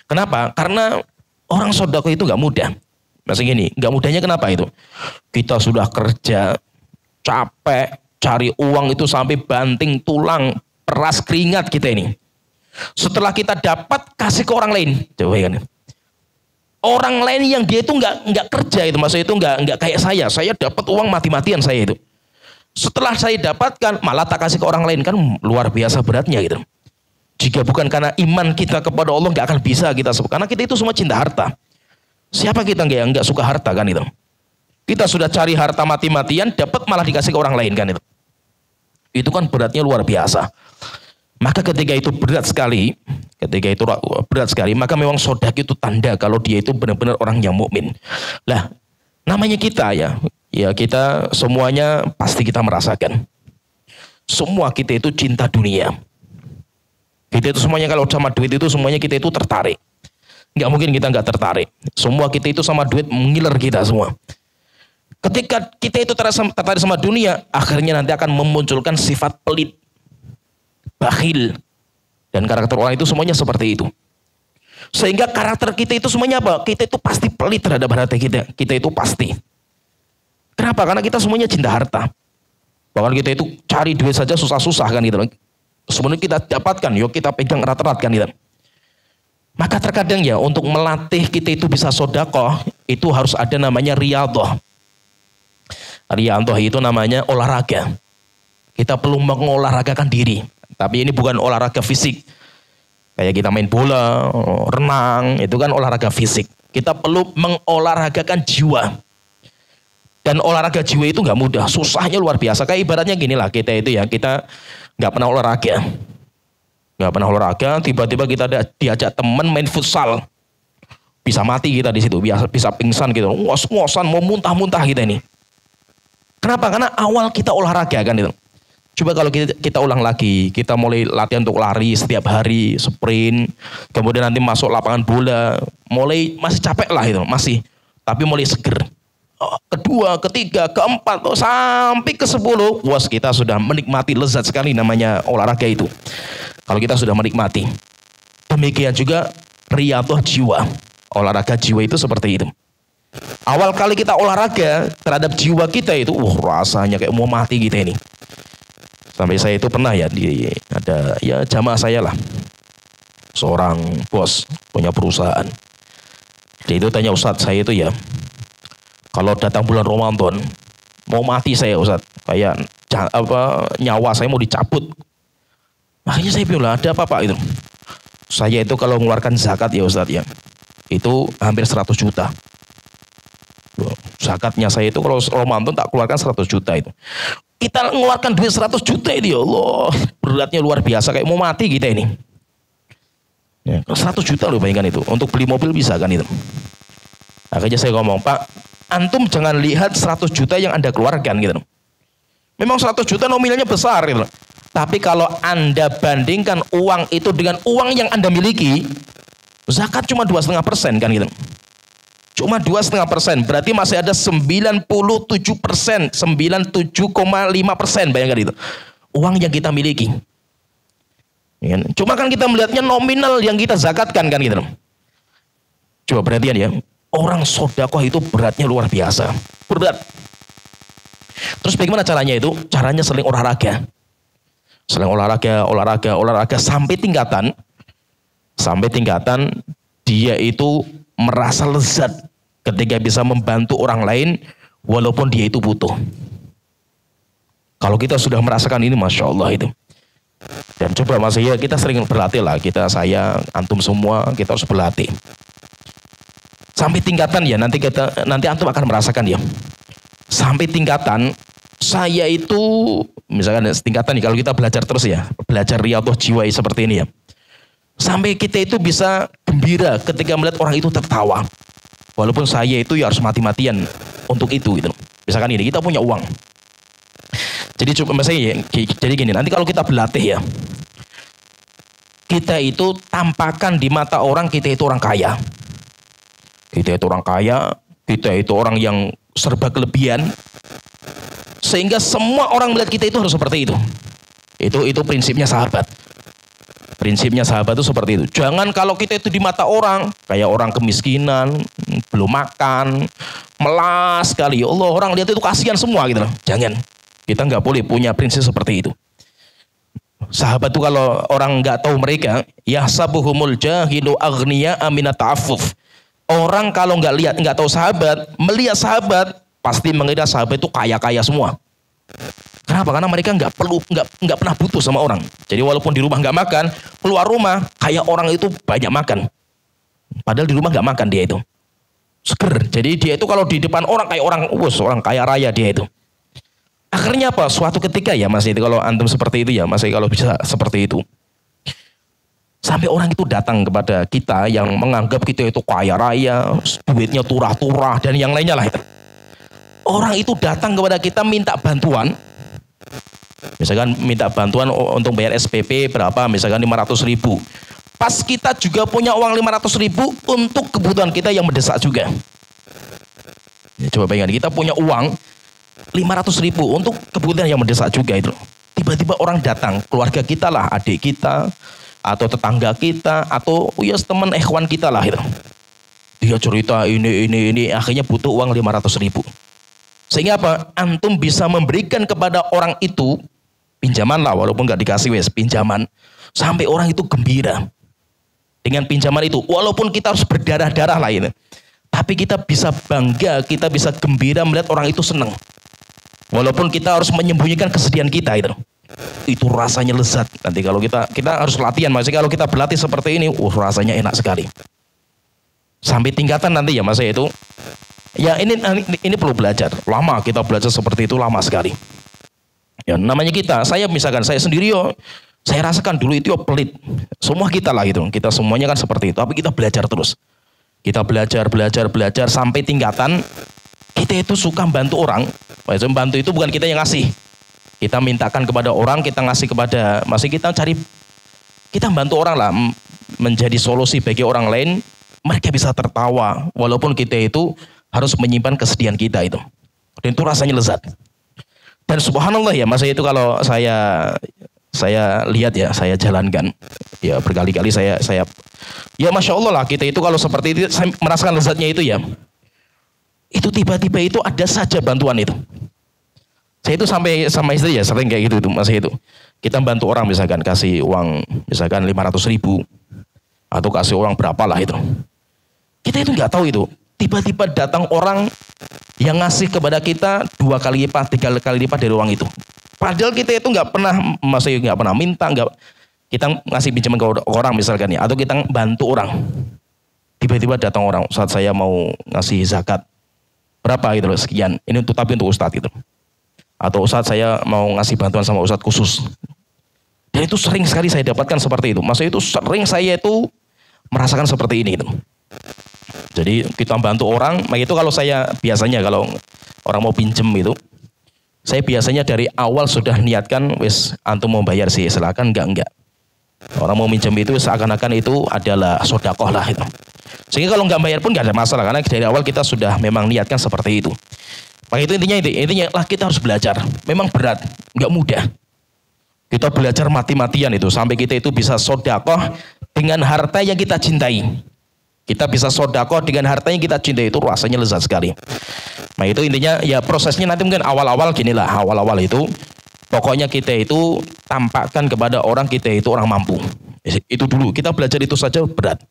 Kenapa? Karena orang sodako itu nggak mudah. Maksudnya gini, nggak mudahnya kenapa itu? Kita sudah kerja, capek, cari uang itu sampai banting tulang, peras keringat kita ini. Setelah kita dapat, kasih ke orang lain. Coba bayangkan. Orang lain yang dia itu nggak kerja itu, maksudnya itu nggak kayak saya dapat uang mati-matian saya itu. Setelah saya dapatkan malah tak kasih ke orang lain, kan luar biasa beratnya gitu. Jika bukan karena iman kita kepada Allah nggak akan bisa kita sebut, karena kita itu semua cinta harta. Siapa kita nggak suka harta kan itu? Kita sudah cari harta mati-matian, dapat malah dikasih ke orang lain kan itu. Itu kan beratnya luar biasa. Maka ketika itu berat sekali, maka memang sodak itu tanda kalau dia itu benar-benar orang yang mukmin. Lah, namanya kita ya kita semuanya pasti kita merasakan. Semua kita itu cinta dunia. Kita itu semuanya kalau sama duit itu semuanya kita itu tertarik. Nggak mungkin kita nggak tertarik. Semua kita itu sama duit mengiler kita semua. Ketika kita itu tertarik sama dunia, akhirnya nanti akan memunculkan sifat pelit, bakhil, dan karakter orang itu semuanya seperti itu. Sehingga karakter kita itu semuanya apa? Kita itu pasti pelit terhadap harta kita. Kita itu pasti. Kenapa? Karena kita semuanya cinta harta. Bahkan kita itu cari duit saja susah-susah kan gitu. Sebenarnya kita dapatkan, yuk kita pegang erat-erat kan gitu. Maka terkadang ya untuk melatih kita itu bisa sodakoh, itu harus ada namanya riyadhah. Riyadhah itu namanya olahraga. Kita perlu mengolahragakan diri. Tapi ini bukan olahraga fisik. Kayak kita main bola, renang, itu kan olahraga fisik. Kita perlu mengolahragakan jiwa. Dan olahraga jiwa itu nggak mudah, susahnya luar biasa. Kayak ibaratnya gini lah, kita itu ya, kita nggak pernah olahraga. Nggak pernah olahraga, tiba-tiba kita diajak teman main futsal. Bisa mati kita di situ, bisa pingsan gitu. Ngos-ngosan, mau muntah-muntah kita ini. Kenapa? Karena awal kita olahraga kan itu. Coba kalau kita ulang lagi, kita mulai latihan untuk lari setiap hari, sprint, kemudian nanti masuk lapangan bola, mulai masih capek lah itu, masih, tapi mulai seger. Kedua, ketiga, keempat, sampai ke-10, puas kita sudah menikmati, lezat sekali namanya olahraga itu. Kalau kita sudah menikmati. Demikian juga riyadhah jiwa. Olahraga jiwa itu seperti itu. Awal kali kita olahraga terhadap jiwa kita itu, rasanya kayak mau mati kita ini. Sampai saya itu pernah ya, ada ya jamaah saya lah. Seorang bos punya perusahaan. Dia itu tanya, Ustadz, saya itu ya, kalau datang bulan Ramadan, mau mati saya Ustadz. Kayak nyawa saya mau dicabut. Makanya saya bilang, ada apa Pak itu? Saya itu kalau mengeluarkan zakat ya Ustadz ya, itu hampir 100 juta. Zakatnya saya itu kalau Ramadan tak keluarkan 100 juta itu. Kita mengeluarkan duit 100 juta ini, ya Allah, beratnya luar biasa, kayak mau mati kita ini. Ya, 100 juta loh, bayangkan itu. Untuk beli mobil bisa kan itu. Akhirnya saya ngomong, Pak, antum jangan lihat 100 juta yang Anda keluarkan gitu. Memang 100 juta nominalnya besar gitu. Tapi kalau Anda bandingkan uang itu dengan uang yang Anda miliki, zakat cuma 2,5% kan gitu. Cuma 2,5%, berarti masih ada 97%, 97,5%, bayangkan itu. Uang yang kita miliki. Cuma kan kita melihatnya nominal yang kita zakatkan kan gitu. Coba perhatian ya, orang sodakoh itu beratnya luar biasa. Berat. Terus bagaimana caranya itu? Caranya sering olahraga. Sering olahraga sampai tingkatan dia itu merasa lezat ketika bisa membantu orang lain walaupun dia itu butuh. Kalau kita sudah merasakan ini, Masya Allah itu. Dan coba Mas ya, kita sering berlatih lah. Saya, antum semua, kita harus berlatih. Sampai tingkatan ya, nanti antum akan merasakan ya. Sampai tingkatan, saya itu, misalkan tingkatan nih, kalau kita belajar terus ya, belajar riyadhah jiwa seperti ini ya. Sampai kita itu bisa gembira ketika melihat orang itu tertawa. Walaupun saya itu ya harus mati-matian untuk itu gitu. Misalkan ini, kita punya uang. Jadi coba misalnya jadi gini, nanti kalau kita berlatih ya, kita itu tampakkan di mata orang kita itu orang kaya. Kita itu orang kaya, kita itu orang yang serba kelebihan. sehingga semua orang melihat kita itu harus seperti itu. Itu prinsipnya sahabat. Prinsipnya sahabat itu seperti itu. Jangan kalau kita itu di mata orang kayak orang kemiskinan, belum makan, melas sekali. Ya Allah, orang lihat itu kasihan semua gitu loh. Jangan. Kita nggak boleh punya prinsip seperti itu. Sahabat itu kalau orang nggak tahu mereka, yahsabuhumul jahilu aghniya aminat ta'affuf. Orang kalau nggak tahu sahabat, melihat sahabat pasti mengira sahabat itu kaya-kaya semua. Kenapa? Karena mereka nggak pernah butuh sama orang. Jadi walaupun di rumah nggak makan, keluar rumah kayak orang itu banyak makan. Padahal di rumah nggak makan dia itu. Seger. Jadi dia itu kalau di depan orang kayak orang kaya raya dia itu. Akhirnya apa? Suatu ketika ya Mas itu kalau antum seperti itu ya Mas, kalau bisa seperti itu. Sampai orang itu datang kepada kita yang menganggap kita itu kaya raya, duitnya turah-turah dan yang lainnya lah itu. Orang itu datang kepada kita minta bantuan. Misalkan minta bantuan untuk bayar SPP berapa, misalkan 500.000. Pas kita juga punya uang 500.000 untuk kebutuhan kita yang mendesak juga. Ya, coba bayangkan, kita punya uang 500.000 untuk kebutuhan yang mendesak juga itu. Tiba-tiba orang datang, keluarga kita lah, adik kita, atau tetangga kita, atau ya teman ikhwan kita lah itu. Dia cerita ini, akhirnya butuh uang 500.000. Sehingga apa? Antum bisa memberikan kepada orang itu pinjaman lah, walaupun nggak dikasih pinjaman, sampai orang itu gembira dengan pinjaman itu. Walaupun kita harus berdarah-darah lah ini, tapi kita bisa bangga, kita bisa gembira melihat orang itu senang. Walaupun kita harus menyembunyikan kesedihan kita itu rasanya lezat. Nanti kalau kita harus latihan, maksudnya kalau kita berlatih seperti ini, rasanya enak sekali. Sampai tingkatan nanti ya Mas itu. Ya ini perlu belajar. Lama kita belajar seperti itu, lama sekali. Ya namanya saya misalkan saya sendiri saya rasakan dulu itu pelit. Semua kita lah itu. Kita semuanya kan seperti itu. Tapi kita belajar terus. Kita belajar sampai tingkatan kita itu suka bantu orang. Maksudnya bantu itu bukan kita yang ngasih. Kita mintakan kepada orang, kita ngasih kepada, masih kita bantu orang lah menjadi solusi bagi orang lain. Mereka bisa tertawa walaupun kita itu harus menyimpan kesedihan kita itu. Dan itu rasanya lezat. Dan subhanallah ya, Mas itu kalau saya lihat ya, saya jalankan. Ya berkali-kali saya ya Masya Allah lah, kita itu kalau seperti itu saya merasakan lezatnya itu ya. Itu tiba-tiba itu ada saja bantuan itu. Saya itu sampai sama istri ya sering kayak gitu itu Mas itu. Kita bantu orang misalkan kasih uang misalkan 500.000 atau kasih uang berapa lah itu. Kita itu nggak tahu itu. Tiba-tiba datang orang yang ngasih kepada kita 2 kali lipat, 3 kali lipat dari uang itu. Padahal kita itu nggak pernah minta, kita ngasih pinjaman ke orang misalkan ya, atau kita bantu orang. Tiba-tiba datang orang, saat saya mau ngasih zakat berapa gitu loh, sekian. Ini tapi untuk ustadz gitu. Atau ustadz saya mau ngasih bantuan sama ustadz khusus. Dan itu sering sekali saya dapatkan seperti itu. Maksudnya itu sering saya itu merasakan seperti ini gitu. Jadi kita bantu orang, itu kalau saya biasanya kalau orang mau pinjem itu, saya biasanya dari awal sudah niatkan, wis antum mau bayar sih, silakan enggak. Orang mau pinjem itu seakan-akan itu adalah sodakoh lah itu. Sehingga kalau enggak bayar pun enggak ada masalah, karena dari awal kita sudah memang niatkan seperti itu. Itu intinya lah kita harus belajar. Memang berat, enggak mudah. Kita belajar mati-matian itu, sampai kita itu bisa sodakoh dengan harta yang kita cintai. Kita bisa sodakoh dengan harta yang kita cintai, itu rasanya lezat sekali. Nah itu intinya ya prosesnya nanti mungkin awal-awal ginilah. Awal-awal itu pokoknya kita itu tampakkan kepada orang kita itu orang mampu. Itu dulu, kita belajar itu saja berat.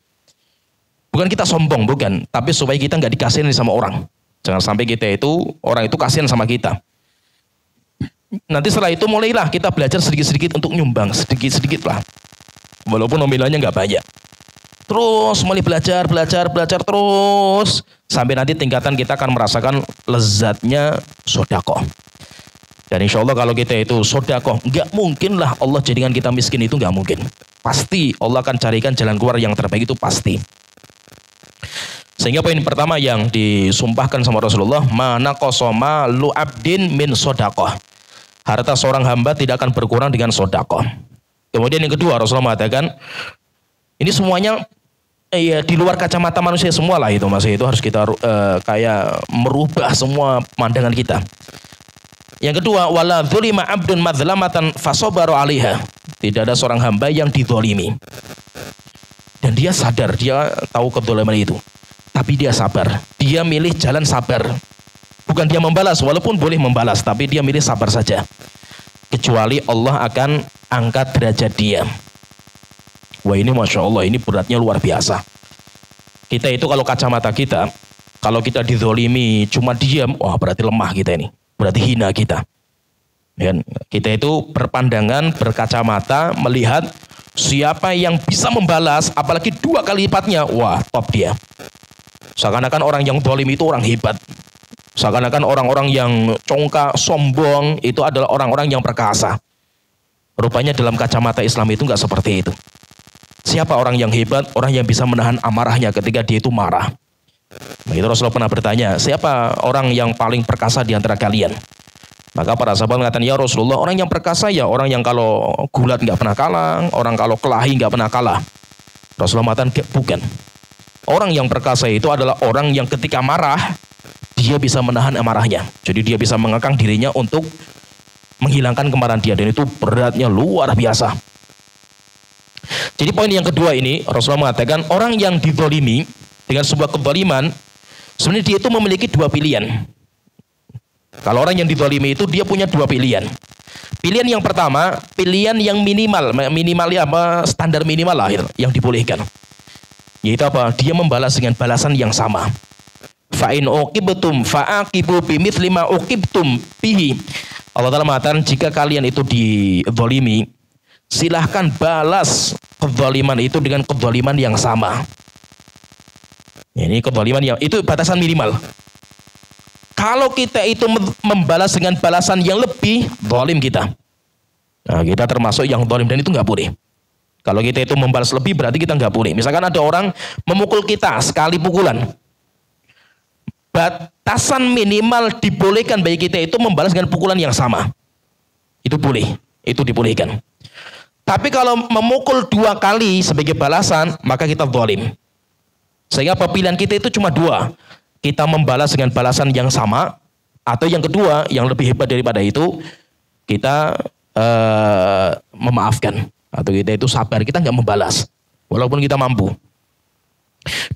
Bukan kita sombong, bukan. Tapi supaya kita nggak dikasihin sama orang. Jangan sampai kita itu, orang itu kasihan sama kita. Nanti setelah itu mulailah kita belajar sedikit-sedikit untuk nyumbang. Sedikit-sedikit lah. Walaupun nominalnya nggak banyak. Terus mulai belajar terus sampai nanti tingkatan kita akan merasakan lezatnya sodakoh. Dan insya Allah kalau kita itu sodakoh, nggak mungkin lah Allah jadikan kita miskin, itu nggak mungkin. Pasti Allah akan carikan jalan keluar yang terbaik, itu pasti. Sehingga poin pertama yang disumpahkan sama Rasulullah, mana kosoma lu abdin min sodakoh. Harta seorang hamba tidak akan berkurang dengan sodakoh. Kemudian yang kedua Rasulullah mengatakan, ini semuanya ya di luar kacamata manusia semua lah itu Mas, itu harus kita kayak merubah semua pandangan kita. Yang kedua, wala dzulima 'abdun madzlamatan fasabaru 'alaiha. Tidak ada seorang hamba yang dizalimi. Dan dia sadar, dia tahu kezaliman itu. Tapi dia sabar. Dia milih jalan sabar. Bukan dia membalas, walaupun boleh membalas, tapi dia milih sabar saja. Kecuali Allah akan angkat derajat dia. Wah, ini Masya Allah, ini beratnya luar biasa. Kita itu kalau kacamata kita, kalau kita dizolimi cuma diam, wah berarti lemah kita ini. Berarti hina kita. Dan kita itu berpandangan, berkacamata, melihat siapa yang bisa membalas, apalagi 2 kali lipatnya, wah top dia. Seakan-akan orang yang zalim itu orang hebat. Seakan-akan orang-orang yang congkak, sombong, itu adalah orang-orang yang perkasa. Rupanya dalam kacamata Islam itu nggak seperti itu. Siapa orang yang hebat? Orang yang bisa menahan amarahnya ketika dia itu marah. Itu Rasulullah pernah bertanya, siapa orang yang paling perkasa di antara kalian? Maka para sahabat mengatakan, ya Rasulullah, orang yang perkasa ya orang yang kalau gulat nggak pernah kalah, orang kalau kelahi nggak pernah kalah. Rasulullah mengatakan, bukan. Orang yang perkasa itu adalah orang yang ketika marah, dia bisa menahan amarahnya. Jadi dia bisa mengekang dirinya untuk menghilangkan kemarahan dia. Dan itu beratnya luar biasa. Jadi poin yang kedua ini, Rasulullah mengatakan, orang yang dizalimi dengan sebuah kezaliman, sebenarnya dia itu memiliki 2 pilihan. Kalau orang yang dizalimi itu dia punya 2 pilihan. Pilihan yang pertama, pilihan yang minimalnya apa, standar minimal lah yang dibolehkan. Yaitu apa? Dia membalas dengan balasan yang sama. Fa in uqibtum fa'aqibu bimithli ma uqibtum bihi. Allah Ta'ala mengatakan, jika kalian itu dizalimi, silahkan balas kezaliman itu dengan kezaliman yang sama. Ini kezaliman yang itu batasan minimal. Kalau kita itu membalas dengan balasan yang lebih, zalim kita. Nah, kita termasuk yang zalim dan itu nggak boleh. Kalau kita itu membalas lebih berarti kita nggak boleh. Misalkan ada orang memukul kita sekali pukulan. Batasan minimal dibolehkan bagi kita itu membalas dengan pukulan yang sama. Itu boleh, itu dibolehkan. Tapi kalau memukul 2 kali sebagai balasan, maka kita zalim. Sehingga pilihan kita itu cuma 2. Kita membalas dengan balasan yang sama, atau yang kedua, yang lebih hebat daripada itu, kita memaafkan. Atau kita itu sabar, kita nggak membalas. Walaupun kita mampu.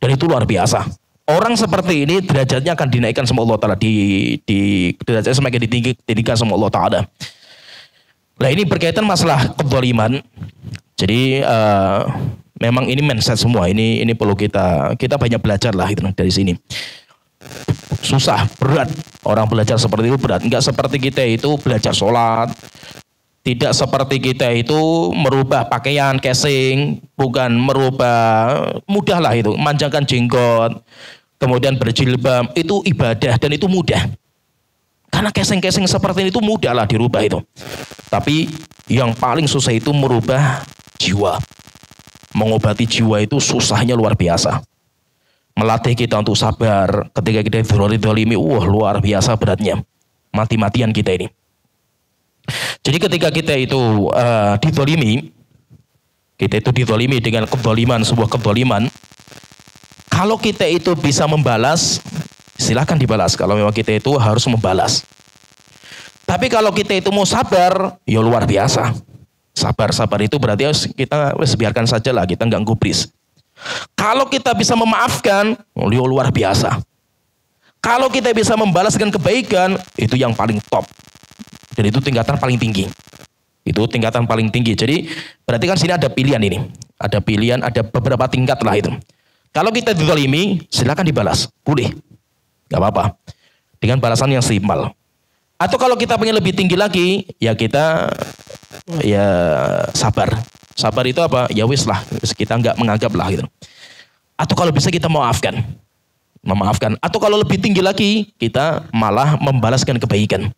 Dan itu luar biasa. Orang seperti ini derajatnya akan dinaikkan sama Allah Ta'ala. Derajatnya semakin ditinggikan sama Allah Ta'ala. Nah ini berkaitan masalah kezaliman. Jadi memang ini mindset semua. Ini perlu kita banyak belajar lah itu dari sini. Susah, berat. Orang belajar seperti itu berat. Enggak seperti kita itu belajar sholat. Tidak seperti kita itu merubah pakaian, casing. Bukan merubah, mudah lah itu. Manjangkan jenggot. Kemudian berjilbab. Itu ibadah dan itu mudah. Karena casing-casing seperti itu mudah lah dirubah itu. Tapi yang paling susah itu merubah jiwa. Mengobati jiwa itu susahnya luar biasa. Melatih kita untuk sabar ketika kita dizalimi, wah luar biasa beratnya. Mati-matian kita ini. Jadi ketika kita itu dizalimi, kita itu dizalimi dengan kezaliman, sebuah kezaliman. Kalau kita itu bisa membalas, silakan dibalas. Kalau memang kita itu harus membalas. Tapi kalau kita itu mau sabar, ya luar biasa. Sabar itu berarti kita biarkan saja lah, kita nggak gubris. Kalau kita bisa memaafkan, luar biasa. Kalau kita bisa membalas dengan kebaikan, itu yang paling top. Dan itu tingkatan paling tinggi. Itu tingkatan paling tinggi. Jadi berarti kan sini ada pilihan ini. Ada pilihan, ada beberapa tingkat lah itu. Kalau kita dizalimi, silakan dibalas. Boleh. Gak apa-apa. Dengan balasan yang seimbang. Atau kalau kita pengen lebih tinggi lagi, ya kita ya sabar. Sabar itu apa? Ya wis lah. Kita nggak menganggap lah gitu. Atau kalau bisa kita memaafkan. Atau kalau lebih tinggi lagi, kita malah membalaskan kebaikan.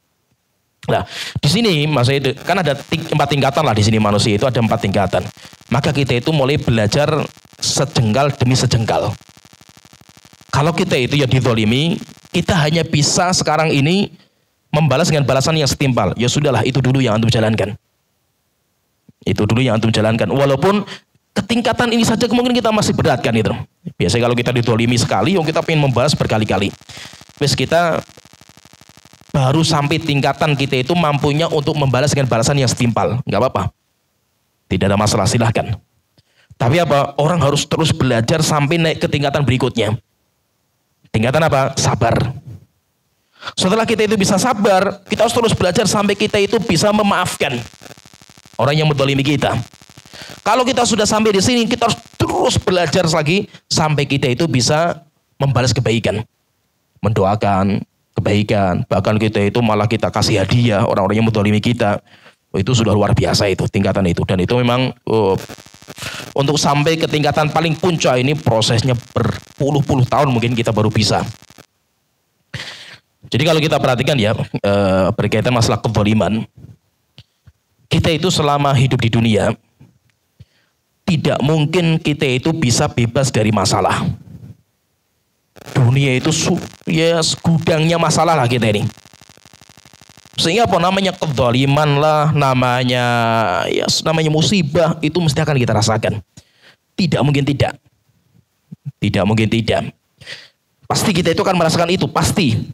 Nah, di sini maksudnya kan ada 4 tingkatan lah di sini manusia itu ada 4 tingkatan. Maka kita itu mulai belajar sejengkal demi sejengkal. Kalau kita itu ya dizalimi, kita hanya bisa sekarang ini membalas dengan balasan yang setimpal. Ya sudahlah, itu dulu yang antum jalankan. Itu dulu yang antum jalankan. Walaupun ketingkatan ini saja kemungkinan kita masih berat kan itu. Biasanya kalau kita dizalimi sekali, kita pengen membalas berkali-kali. Terus kita baru sampai tingkatan kita itu mampunya untuk membalas dengan balasan yang setimpal. Nggak apa-apa. Tidak ada masalah, silahkan. Tapi apa? Orang harus terus belajar sampai naik ke tingkatan berikutnya. Tingkatan apa? Sabar. Setelah kita itu bisa sabar, kita harus terus belajar sampai kita itu bisa memaafkan orang yang menzalimi kita. Kalau kita sudah sampai di sini, kita harus terus belajar lagi sampai kita itu bisa membalas kebaikan. Mendoakan kebaikan, bahkan kita itu malah kita kasih hadiah orang-orang yang menzalimi kita. Itu sudah luar biasa itu, tingkatan itu. Dan itu memang untuk sampai ke tingkatan paling puncak ini prosesnya berpuluh-puluh tahun mungkin kita baru bisa. Jadi kalau kita perhatikan ya, berkaitan masalah kezaliman, kita itu selama hidup di dunia, tidak mungkin kita itu bisa bebas dari masalah. Dunia itu ya gudangnya masalah lah kita ini. Sehingga apa namanya kezaliman lah, namanya musibah itu mesti akan kita rasakan. Tidak mungkin tidak. Tidak mungkin tidak. Pasti kita itu akan merasakan itu, pasti.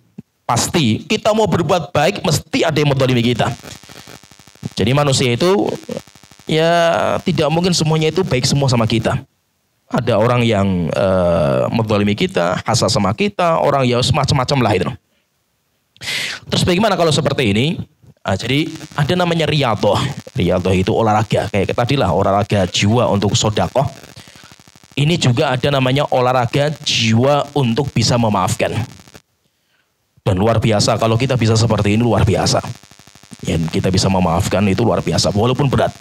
Pasti. Kita mau berbuat baik mesti ada yang menzalimi kita. Jadi manusia itu ya tidak mungkin semuanya itu baik semua sama kita. Ada orang yang menzalimi kita, hasad sama kita, orang yang semacam-macam lah itu. Terus bagaimana kalau seperti ini? Jadi ada namanya riyadhah. Riyadhah itu olahraga. Kayak tadi lah, olahraga jiwa untuk sedekah. Ini juga ada namanya olahraga jiwa untuk bisa memaafkan. Dan luar biasa, kalau kita bisa seperti ini luar biasa. Ya, kita bisa memaafkan itu luar biasa, walaupun berat.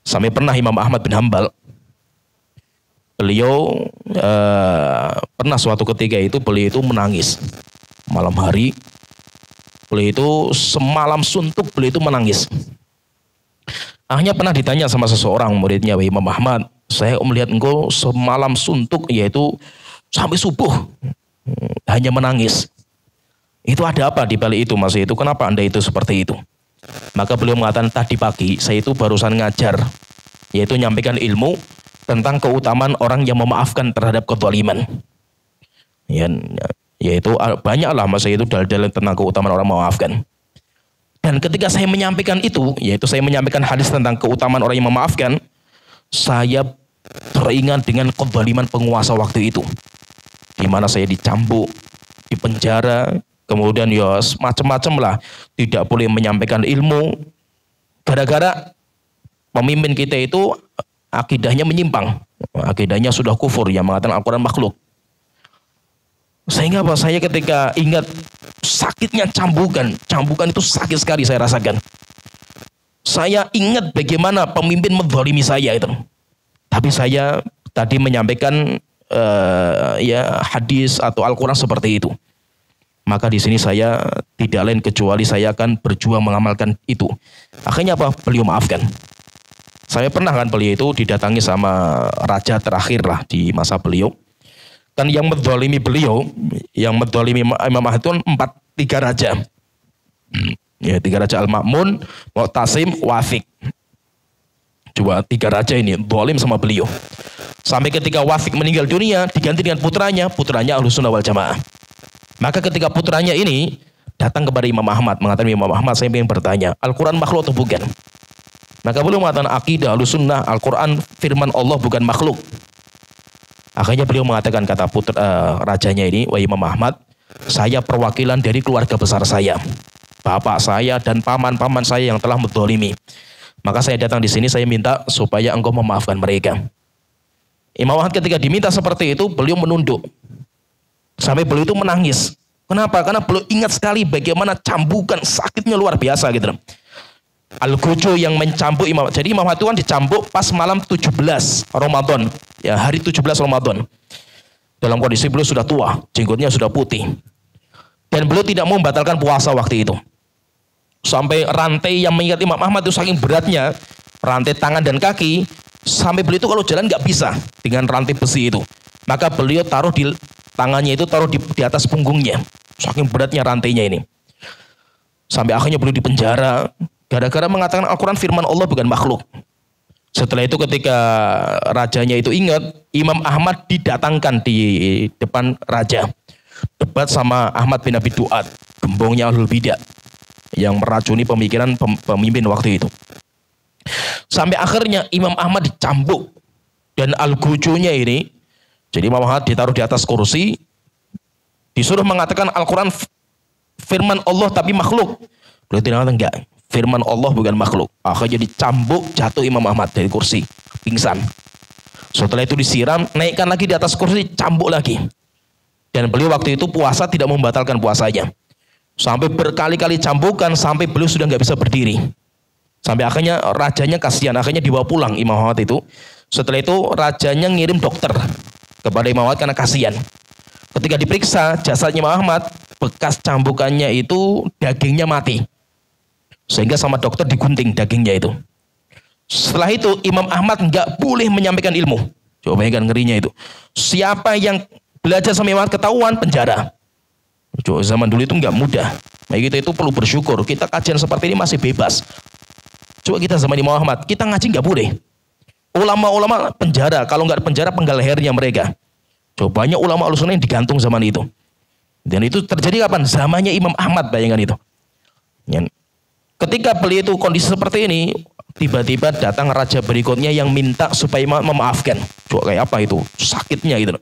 Sampai pernah Imam Ahmad bin Hanbal, beliau pernah suatu ketika itu beliau itu menangis. Malam hari, beliau itu semalam suntuk, beliau itu menangis. Akhirnya pernah ditanya sama seseorang muridnya, Imam Ahmad, saya melihat engkau semalam suntuk, yaitu sampai subuh, hanya menangis. Itu ada apa di balik itu, Mas? Itu kenapa Anda itu seperti itu? Maka beliau mengatakan, tadi pagi saya itu barusan ngajar, yaitu nyampaikan ilmu tentang keutamaan orang yang memaafkan terhadap kezaliman. Yaitu banyaklah Mas itu dalil-dalil tentang keutamaan orang memaafkan. Dan ketika saya menyampaikan itu, yaitu saya menyampaikan hadis tentang keutamaan orang yang memaafkan, saya teringat dengan kezaliman penguasa waktu itu, di mana saya dicambuk, dipenjara, kemudian ya macam-macam lah, tidak boleh menyampaikan ilmu, gara-gara pemimpin kita itu akidahnya menyimpang, akidahnya sudah kufur, yang mengatakan Al-Quran makhluk. Sehingga apa? Saya ketika ingat sakitnya cambukan itu sakit sekali saya rasakan. Saya ingat bagaimana pemimpin menzalimi saya itu. Tapi saya tadi menyampaikan ya hadis atau Al-Quran seperti itu. Maka di sini saya tidak lain kecuali saya akan berjuang mengamalkan itu. Akhirnya apa? Beliau maafkan. Saya pernah kan beliau itu didatangi sama raja terakhir lah di masa beliau. Kan yang menzalimi beliau, yang menzalimi Imam Ahmad itu 3 raja. Ya, 3 raja Al-Ma'mun, Mu'tasim, Wathiq. Coba 3 raja ini zalim sama beliau. Sampai ketika Wathiq meninggal dunia, diganti dengan putranya Ahlussunnah wal Jamaah. Maka ketika putranya ini datang kepada Imam Ahmad, mengatakan, Imam Ahmad, saya ingin bertanya, Al-Quran makhluk atau bukan? Maka beliau mengatakan, akidah Ahlussunnah, Al-Quran firman Allah bukan makhluk. Akhirnya beliau mengatakan, kata rajanya ini, wahai Imam Ahmad, saya perwakilan dari keluarga besar saya, bapak saya dan paman-paman saya yang telah menzalimi. Maka saya datang di sini, saya minta supaya engkau memaafkan mereka. Imam Ahmad ketika diminta seperti itu, beliau menunduk. Sampai beliau itu menangis. Kenapa? Karena beliau ingat sekali bagaimana cambukan, sakitnya luar biasa gitu. Al-Gojo yang mencambuk Imam. Jadi Imam Ahmad itu kan dicambuk pas malam 17 Ramadan. Ya, hari 17 Ramadan. Dalam kondisi beliau sudah tua, jenggotnya sudah putih. Dan beliau tidak mau membatalkan puasa waktu itu. Sampai rantai yang mengikat Imam Ahmad itu saking beratnya, rantai tangan dan kaki, sampai beliau itu kalau jalan nggak bisa dengan rantai besi itu. Maka beliau taruh di tangannya itu di atas punggungnya. Saking beratnya rantainya ini. Sampai akhirnya beliau dipenjara gara-gara mengatakan Al-Quran firman Allah bukan makhluk. Setelah itu ketika rajanya itu ingat, Imam Ahmad didatangkan di depan raja. Debat sama Ahmad bin Abi Duat. gembongnya ahlul bidah yang meracuni pemikiran pemimpin waktu itu. Sampai akhirnya Imam Ahmad dicambuk dan al-gucunya ini, jadi Imam Ahmad ditaruh di atas kursi, disuruh mengatakan Al-Quran firman Allah tapi makhluk. Beliau tidak mengatakan enggak, firman Allah bukan makhluk. Akhirnya dicambuk, jatuh Imam Ahmad dari kursi, pingsan. Setelah itu disiram, naikkan lagi di atas kursi, cambuk lagi. Dan beliau waktu itu puasa tidak membatalkan puasanya. Sampai berkali-kali cambukan, sampai beliau sudah nggak bisa berdiri. Sampai akhirnya rajanya kasihan, akhirnya dibawa pulang Imam Ahmad itu. Setelah itu rajanya ngirim dokter kepada Imam Ahmad karena kasihan. Ketika diperiksa jasadnya Imam Ahmad, bekas cambukannya itu dagingnya mati. Sehingga sama dokter digunting dagingnya itu. Setelah itu Imam Ahmad nggak boleh menyampaikan ilmu. Coba bayangkan ngerinya itu. Siapa yang belajar sama Imam Ahmad ketahuan penjara. Coba zaman dulu itu nggak mudah. Nah, kita itu perlu bersyukur. Kita kajian seperti ini masih bebas. Coba kita zaman Imam Ahmad, kita ngaji nggak boleh. Ulama-ulama penjara, kalau nggak penjara penggal lehernya mereka. Coba banyak ulama Ahlussunnah yang digantung zaman itu. Dan itu terjadi kapan? Zamannya Imam Ahmad, bayangkan itu. Ketika beliau itu kondisi seperti ini, tiba-tiba datang raja berikutnya yang minta supaya memaafkan. Coba kayak apa itu? Sakitnya gitu.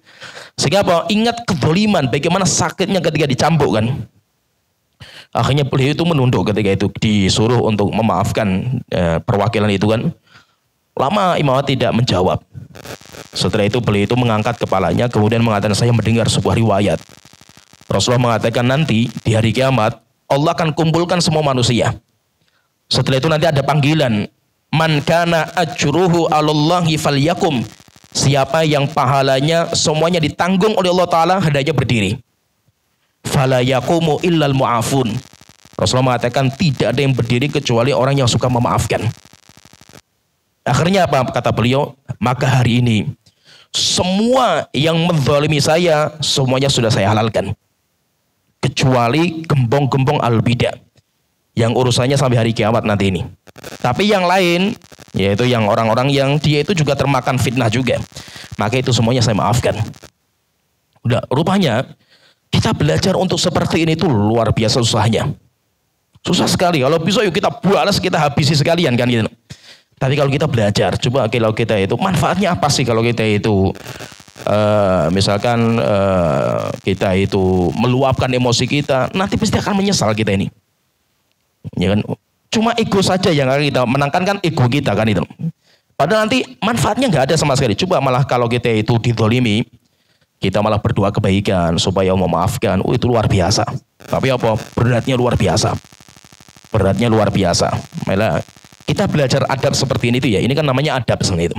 Sehingga apa? Ingat kedoliman, bagaimana sakitnya ketika dicambuk kan. Akhirnya beliau itu menunduk ketika itu disuruh untuk memaafkan perwakilan itu kan. Lama Imam Ahmad tidak menjawab. Setelah itu beliau itu mengangkat kepalanya kemudian mengatakan, saya mendengar sebuah riwayat. Rasulullah mengatakan nanti di hari kiamat Allah akan kumpulkan semua manusia. Setelah itu nanti ada panggilan, man kana ajruhu 'alallahi falyakum. Siapa yang pahalanya semuanya ditanggung oleh Allah Ta'ala, hendaknya berdiri. Fala yaqumu illal mu'afun. Rasulullah mengatakan tidak ada yang berdiri kecuali orang yang suka memaafkan. Akhirnya apa kata beliau? Maka hari ini semua yang menzalimi saya semuanya sudah saya halalkan. Kecuali gembong-gembong al-bidah yang urusannya sampai hari kiamat nanti ini. Tapi yang lain, yaitu yang orang-orang yang dia itu juga termakan fitnah juga, maka itu semuanya saya maafkan. Udah, rupanya kita belajar untuk seperti ini tuh luar biasa susahnya. Susah sekali. Kalau bisa yuk kita balas, kita habisi sekalian kan gitu. Tapi kalau kita belajar, coba kalau kita itu manfaatnya apa sih kalau kita itu misalkan kita itu meluapkan emosi kita, nanti pasti akan menyesal kita ini. Ya kan? Cuma ego saja yang akan kita menangkan kan ego kita kan itu. Padahal nanti manfaatnya nggak ada sama sekali. Coba malah kalau kita itu dizalimi, kita malah berdoa kebaikan supaya Allah memaafkan. Oh, itu luar biasa. Tapi apa? Beratnya luar biasa. Beratnya luar biasa. Malah kita belajar adab seperti ini tuh ya. Ini kan namanya adab sebenarnya itu.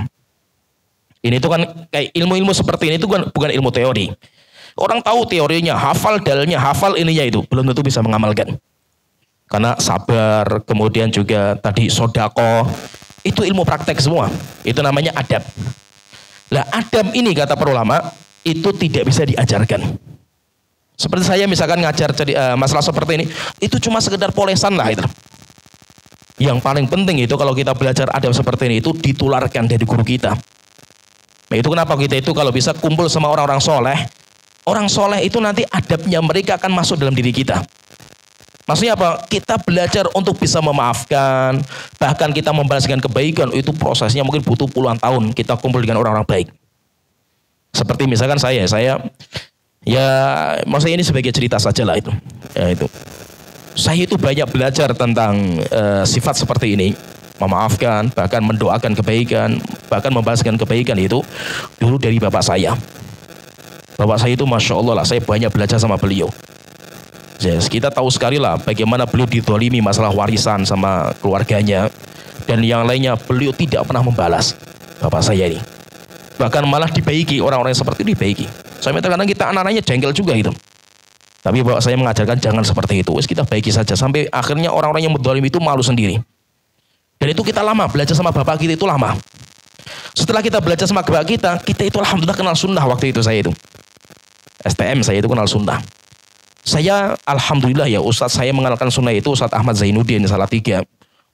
Ini tuh kan kayak ilmu-ilmu seperti ini tuh bukan ilmu teori. Orang tahu teorinya, hafal dalilnya, hafal ininya itu, belum tentu bisa mengamalkan. Karena sabar, kemudian juga tadi sodako, itu ilmu praktek semua. Itu namanya adab. Lah adab ini kata para ulama itu tidak bisa diajarkan. Seperti saya misalkan ngajar masalah seperti ini, itu cuma sekedar polesan lah itu. Yang paling penting itu kalau kita belajar adab seperti ini itu ditularkan dari guru kita. Nah itu kenapa kita itu kalau bisa kumpul sama orang-orang soleh. Orang soleh itu nanti adabnya mereka akan masuk dalam diri kita. Maksudnya apa? Kita belajar untuk bisa memaafkan, bahkan kita membalaskan kebaikan, itu prosesnya mungkin butuh puluhan tahun kita kumpul dengan orang-orang baik. Seperti misalkan saya ya maksudnya ini sebagai cerita saja lah itu. Ya itu. Saya itu banyak belajar tentang sifat seperti ini, memaafkan, bahkan mendoakan kebaikan, bahkan membalaskan kebaikan itu dulu dari bapak saya. Bapak saya itu Masya Allah lah, saya banyak belajar sama beliau. Yes, kita tahu sekali lah bagaimana beliau dizalimi masalah warisan sama keluarganya. Dan yang lainnya beliau tidak pernah membalas bapak saya ini. Bahkan malah dibaiki, orang-orang yang seperti itu dibaiki. Saya kadang kita anak-anaknya jengkel juga gitu. Tapi bapak saya mengajarkan jangan seperti itu. Wes kita baiki saja. Sampai akhirnya orang-orang yang menzalimi itu malu sendiri. Dan itu kita lama, belajar sama bapak kita itu lama. Setelah kita belajar sama bapak kita itu alhamdulillah kenal sunnah waktu itu saya itu. STM saya itu kenal sunnah. Saya alhamdulillah ya Ustadz saya mengenalkan sunnah itu Ustadz Ahmad Zainuddin Salatiga.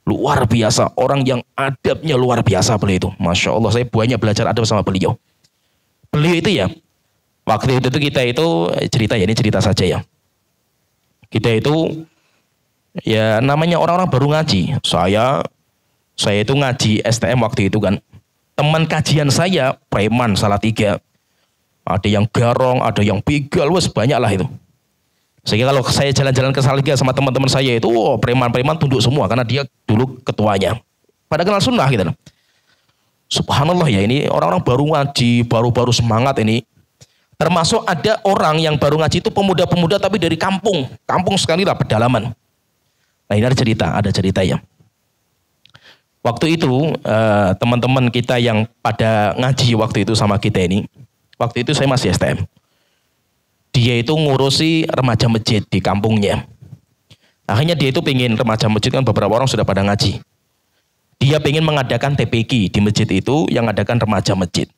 Luar biasa, orang yang adabnya luar biasa beliau itu. Masya Allah saya banyak belajar adab sama beliau. Beliau itu ya, waktu itu kita itu cerita ya, ini cerita saja ya. Kita itu ya namanya orang-orang baru ngaji. Saya itu ngaji STM waktu itu kan. Teman kajian saya preman Salatiga. Ada yang garong, ada yang begal, wes banyak lah itu. Sehingga kalau saya jalan-jalan ke Salatiga sama teman-teman saya itu, preman-preman tunduk semua karena dia dulu ketuanya. Pada kenal sunnah gitu. Subhanallah ya, ini orang-orang baru ngaji, baru-baru semangat ini. Termasuk ada orang yang baru ngaji itu pemuda-pemuda tapi dari kampung. Kampung sekali lah, pedalaman. Nah ini ada cerita ya. Waktu itu teman-teman kita yang pada ngaji waktu itu sama kita ini. Waktu itu saya masih STM. Dia itu ngurusi remaja masjid di kampungnya. Akhirnya dia itu pengen remaja masjid kan beberapa orang sudah pada ngaji. Dia pengen mengadakan TPQ di masjid itu yang ngadakan remaja masjid.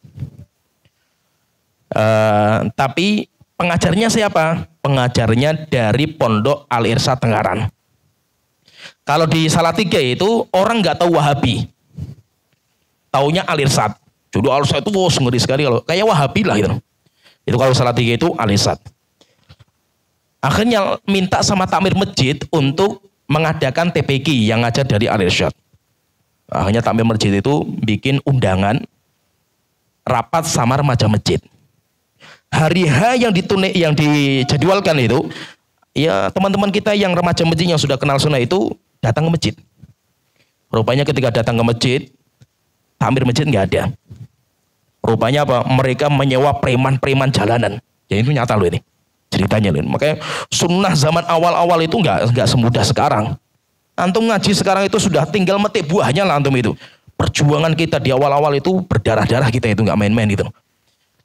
Tapi pengajarnya siapa? Pengajarnya dari Pondok Al-Irsyad Tenggaran. Kalau di Salatiga itu orang nggak tahu Wahabi. Taunya Al-Irsyad. Jadi Al-Irsyad itu ngeri sekali kalau kayak Wahabi lah gitu. Itu kalau Salatiga itu Al-Irsyad. Akhirnya minta sama takmir masjid untuk mengadakan TPQ yang ngajar dari Al-Irsyad. Akhirnya takmir masjid itu bikin undangan rapat sama remaja masjid. Hari H yang dijadwalkan itu, ya teman-teman kita yang remaja masjid yang sudah kenal sunnah itu datang ke masjid. Rupanya ketika datang ke masjid, takmir masjid nggak ada. Rupanya apa? Mereka menyewa preman-preman jalanan. Ya itu nyata loh ini ceritanya loh. Makanya sunnah zaman awal-awal itu nggak semudah sekarang. Antum ngaji sekarang itu sudah tinggal metik buahnya lah antum itu. Perjuangan kita di awal-awal itu berdarah-darah kita itu nggak main-main gitu.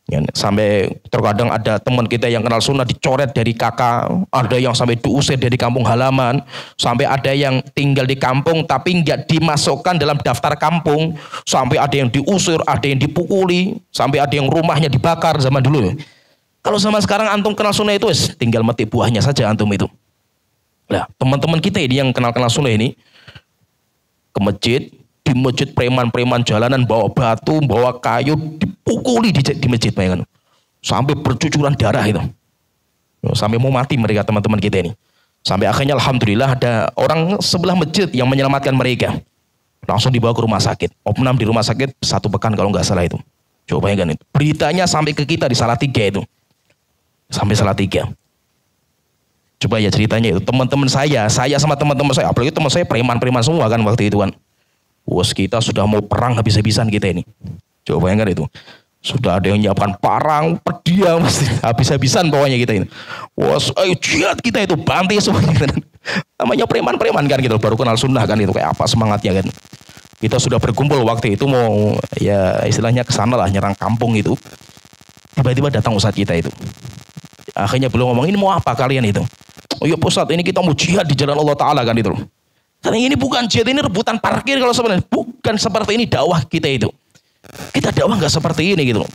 Ya, sampai terkadang ada teman kita yang kenal sunnah dicoret dari kakak, ada yang sampai diusir dari kampung halaman, sampai ada yang tinggal di kampung tapi nggak dimasukkan dalam daftar kampung, sampai ada yang diusir, ada yang dipukuli, sampai ada yang rumahnya dibakar zaman dulu. Kalau zaman sekarang antum kenal sunnah itu tinggal metik buahnya saja antum itu. Nah, teman-teman kita ini yang kenal sunnah ini ke masjid, di masjid preman-preman jalanan bawa batu, bawa kayu, dipukuli di masjid bayangkan. Sampai bercucuran darah itu. Sampai mau mati mereka teman-teman kita ini. Sampai akhirnya alhamdulillah ada orang sebelah masjid yang menyelamatkan mereka. Langsung dibawa ke rumah sakit. Opnam di rumah sakit 1 pekan kalau nggak salah itu. Coba bayangkan itu. Beritanya sampai ke kita di Salatiga itu. Sampai Salatiga. Coba ya ceritanya itu. Teman-teman saya sama teman-teman saya, apalagi teman saya preman-preman semua kan waktu itu kan. Wos kita sudah mau perang habis-habisan kita ini. Coba bayangkan itu. Sudah ada yang nyiapkan parang, pediam, habis-habisan pokoknya kita ini. Wos, ayo jihad kita itu, bantai semuanya. Namanya preman-preman kan gitu, baru kenal sunnah kan itu, kayak apa semangatnya kan. Kita sudah berkumpul waktu itu mau ya istilahnya ke sana lah, nyerang kampung itu. Tiba-tiba datang ustadz kita itu. Akhirnya beliau ngomong, ini mau apa kalian itu? Oh iya Ustadz, ini kita mau jihad di jalan Allah Ta'ala kan itu. Karena ini bukan jihad, ini rebutan parkir kalau sebenarnya. Bukan seperti ini dakwah kita itu. Kita dakwah nggak seperti ini gitu.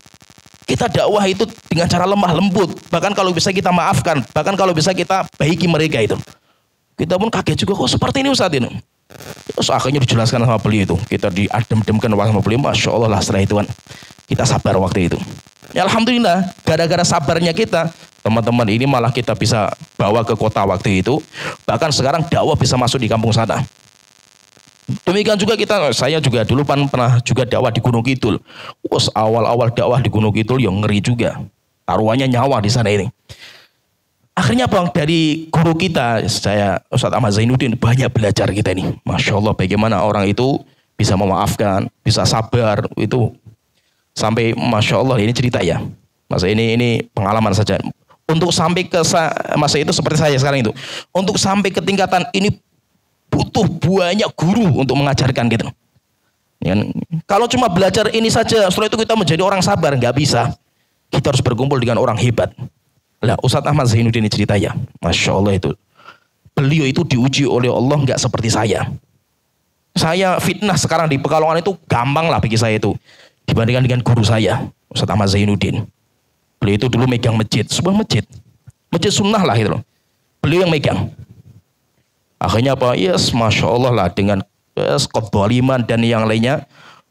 Kita dakwah itu dengan cara lemah lembut. Bahkan kalau bisa kita maafkan. Bahkan kalau bisa kita baiki mereka itu. Kita pun kaget juga, kok seperti ini Ustadz ini. Terus akhirnya dijelaskan sama beliau itu. Kita diadem-demkan sama beliau. Masya Allah lah setelah itu kan. Kita sabar waktu itu. Ya alhamdulillah, gara-gara sabarnya kita, teman-teman ini malah kita bisa bawa ke kota waktu itu. Bahkan sekarang dakwah bisa masuk di kampung sana. Demikian juga saya juga dulu pernah juga dakwah di Gunung Kidul. Wos awal-awal dakwah di Gunung Kidul yang ngeri juga. Taruhannya nyawa di sana ini. Akhirnya bang dari guru kita, saya Ustadz Ahmad Zainuddin, banyak belajar kita ini. Masya Allah bagaimana orang itu bisa memaafkan, bisa sabar itu. Sampai Masya Allah ini cerita ya. Masa ini pengalaman saja. Untuk sampai ke masa itu seperti saya sekarang itu. Untuk sampai ke tingkatan ini butuh banyak guru untuk mengajarkan gitu. Ya, kalau cuma belajar ini saja, setelah itu kita menjadi orang sabar, nggak bisa. Kita harus berkumpul dengan orang hebat. Lah Ustadz Ahmad Zainuddin ini cerita ya. Masya Allah itu. Beliau itu diuji oleh Allah nggak seperti saya. Saya fitnah sekarang di Pekalongan itu gampang lah bagi saya itu. Dibandingkan dengan guru saya, Ustadz Ahmad Zainuddin. Beliau itu dulu megang masjid, sebuah masjid. Masjid sunnah lah gitu loh. Beliau yang megang. Akhirnya apa? Yes, Masya Allah lah dengan kedzaliman dan yang lainnya.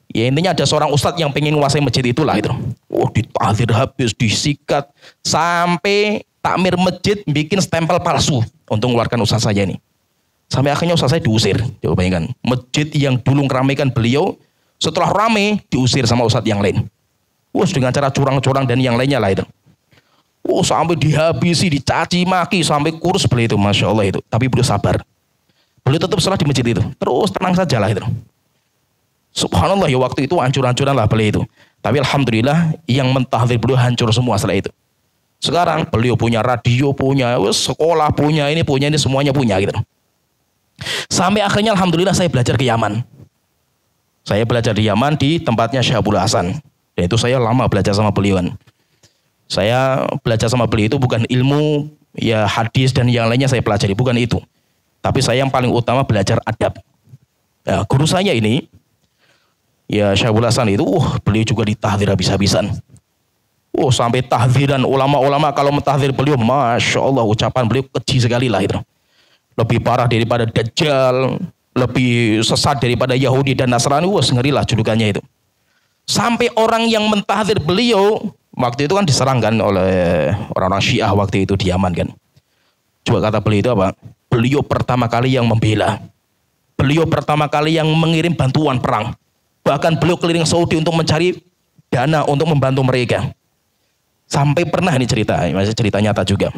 Ya intinya ada seorang ustadz yang pengen menguasai masjid itulah itu. Oh ditahdir habis, disikat. Sampai takmir masjid bikin stempel palsu untuk mengeluarkan ustaz saya ini. Sampai akhirnya ustaz saya diusir. Coba bayangkan, masjid yang dulu meramaikan beliau, setelah rame diusir sama ustaz yang lain. Dengan cara curang-curang dan yang lainnya lah itu. Sampai dihabisi, dicaci maki, sampai kurus beliau itu, Masya Allah itu. Tapi beliau sabar. Beliau tetap salat di masjid itu. Terus tenang saja lah itu. Subhanallah ya, waktu itu hancur-hancuran lah beliau itu. Tapi alhamdulillah yang mentahdzir beliau hancur semua setelah itu. Sekarang beliau punya radio, punya sekolah, punya ini semuanya punya gitu. Sampai akhirnya alhamdulillah saya belajar ke Yaman. Saya belajar di Yaman di tempatnya Syekh Abdul Hasan. Dan itu saya lama belajar sama beliau. Saya belajar sama beliau itu bukan ilmu ya hadis dan yang lainnya saya pelajari, bukan itu. Tapi saya yang paling utama belajar adab. Ya, guru saya ini ya Syekh Abdul Hasan itu beliau juga ditahdzir habis-habisan. Sampai tahdziran ulama-ulama kalau mentahdzir beliau, Masya Allah, ucapan beliau keji sekali lah itu. Lebih parah daripada Dajjal, lebih sesat daripada Yahudi dan Nasrani. Ngeri lah julukannya itu. Sampai orang yang mentahdzir beliau, waktu itu kan diserang kan oleh orang-orang Syiah waktu itu di Yaman kan. Coba kata beliau itu apa? Beliau pertama kali yang membela. Beliau pertama kali yang mengirim bantuan perang. Bahkan beliau keliling Saudi untuk mencari dana untuk membantu mereka. Sampai pernah ini cerita, masih cerita nyata juga.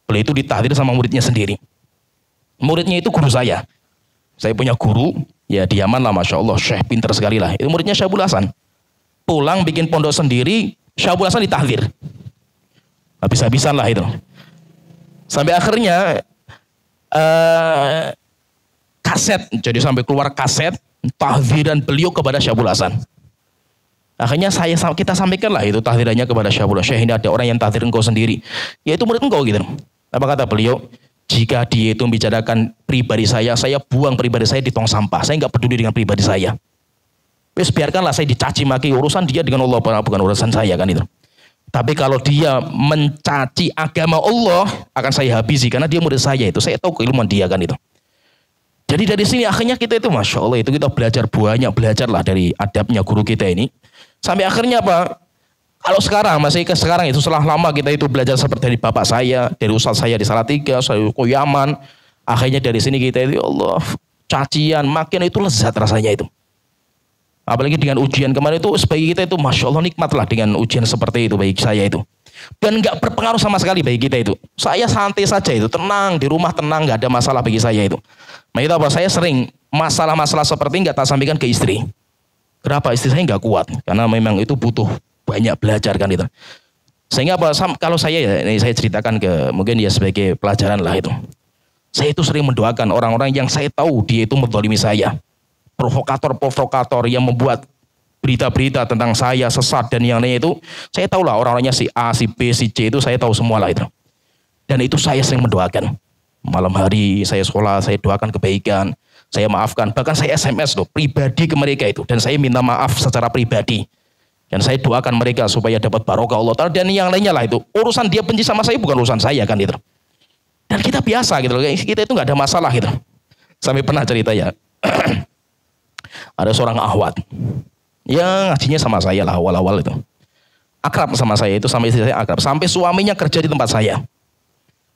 Beliau itu ditahdzir sama muridnya sendiri. Muridnya itu guru saya. Saya punya guru, ya di Yaman lah, Masya Allah, Syekh pinter sekali lah. Itu muridnya Syekh Abdul Hasan. Pulang bikin pondok sendiri, Syekh Abdul Hasan ditahdzir. Habis-habisan lah itu. Sampai akhirnya kaset, jadi sampai keluar kaset tahdziran beliau kepada Syekh Abdul Hasan. Akhirnya kita sampaikan lah itu tahdzirannya kepada Syekh Abdul Hasan. Syekh, ini ada orang yang tahdzir engkau sendiri. Ya itu murid engkau gitu. Apa kata beliau? Jika dia itu membicarakan pribadi saya buang pribadi saya di tong sampah. Saya nggak peduli dengan pribadi saya. Biarkanlah saya dicaci maki, urusan dia dengan Allah, bukan urusan saya kan itu. Tapi kalau dia mencaci agama Allah, akan saya habisi karena dia murid saya itu. Saya tahu keilmuan dia kan itu. Jadi dari sini akhirnya kita itu, Masya Allah, itu kita belajar lah dari adabnya guru kita ini. Sampai akhirnya apa? Kalau sekarang, sekarang itu setelah lama kita itu belajar seperti dari bapak saya, dari ustaz saya di Salatiga, saya ke Yaman. Akhirnya dari sini kita itu, ya Allah, cacian, makin itu lezat rasanya itu. Apalagi dengan ujian kemarin itu, bagi kita itu, Masya Allah, nikmat lah dengan ujian seperti itu bagi saya itu. Dan nggak berpengaruh sama sekali bagi kita itu. Saya santai saja itu, tenang, di rumah tenang, nggak ada masalah bagi saya itu. Makanya apa? Saya sering masalah-masalah seperti ini nggak tak sampaikan ke istri. Kenapa? Istri saya nggak kuat, karena memang itu butuh banyak belajar kan itu. Sehingga apa? Kalau saya ya, ini saya ceritakan mungkin ya sebagai pelajaran lah itu. Saya itu sering mendoakan orang-orang yang saya tahu dia itu menzalimi saya. Provokator yang membuat berita-berita tentang saya sesat dan yang lainnya itu, saya tahu lah orang-orangnya si A, si B, si C itu saya tahu semua lah itu. Dan itu saya sering mendoakan. Malam hari saya sekolah, saya doakan kebaikan, saya maafkan, bahkan saya SMS loh pribadi ke mereka itu, dan saya minta maaf secara pribadi. Dan saya doakan mereka supaya dapat barokah Allah Ta'ala dan yang lainnya lah itu. Urusan dia benci sama saya bukan urusan saya kan itu. Dan kita biasa gitu loh, kita itu nggak ada masalah gitu. Sampai pernah cerita ya, ada seorang akhwat yang ngajinya sama saya lah awal-awal itu. Akrab sama saya itu, sama istri saya akrab. Sampai suaminya kerja di tempat saya.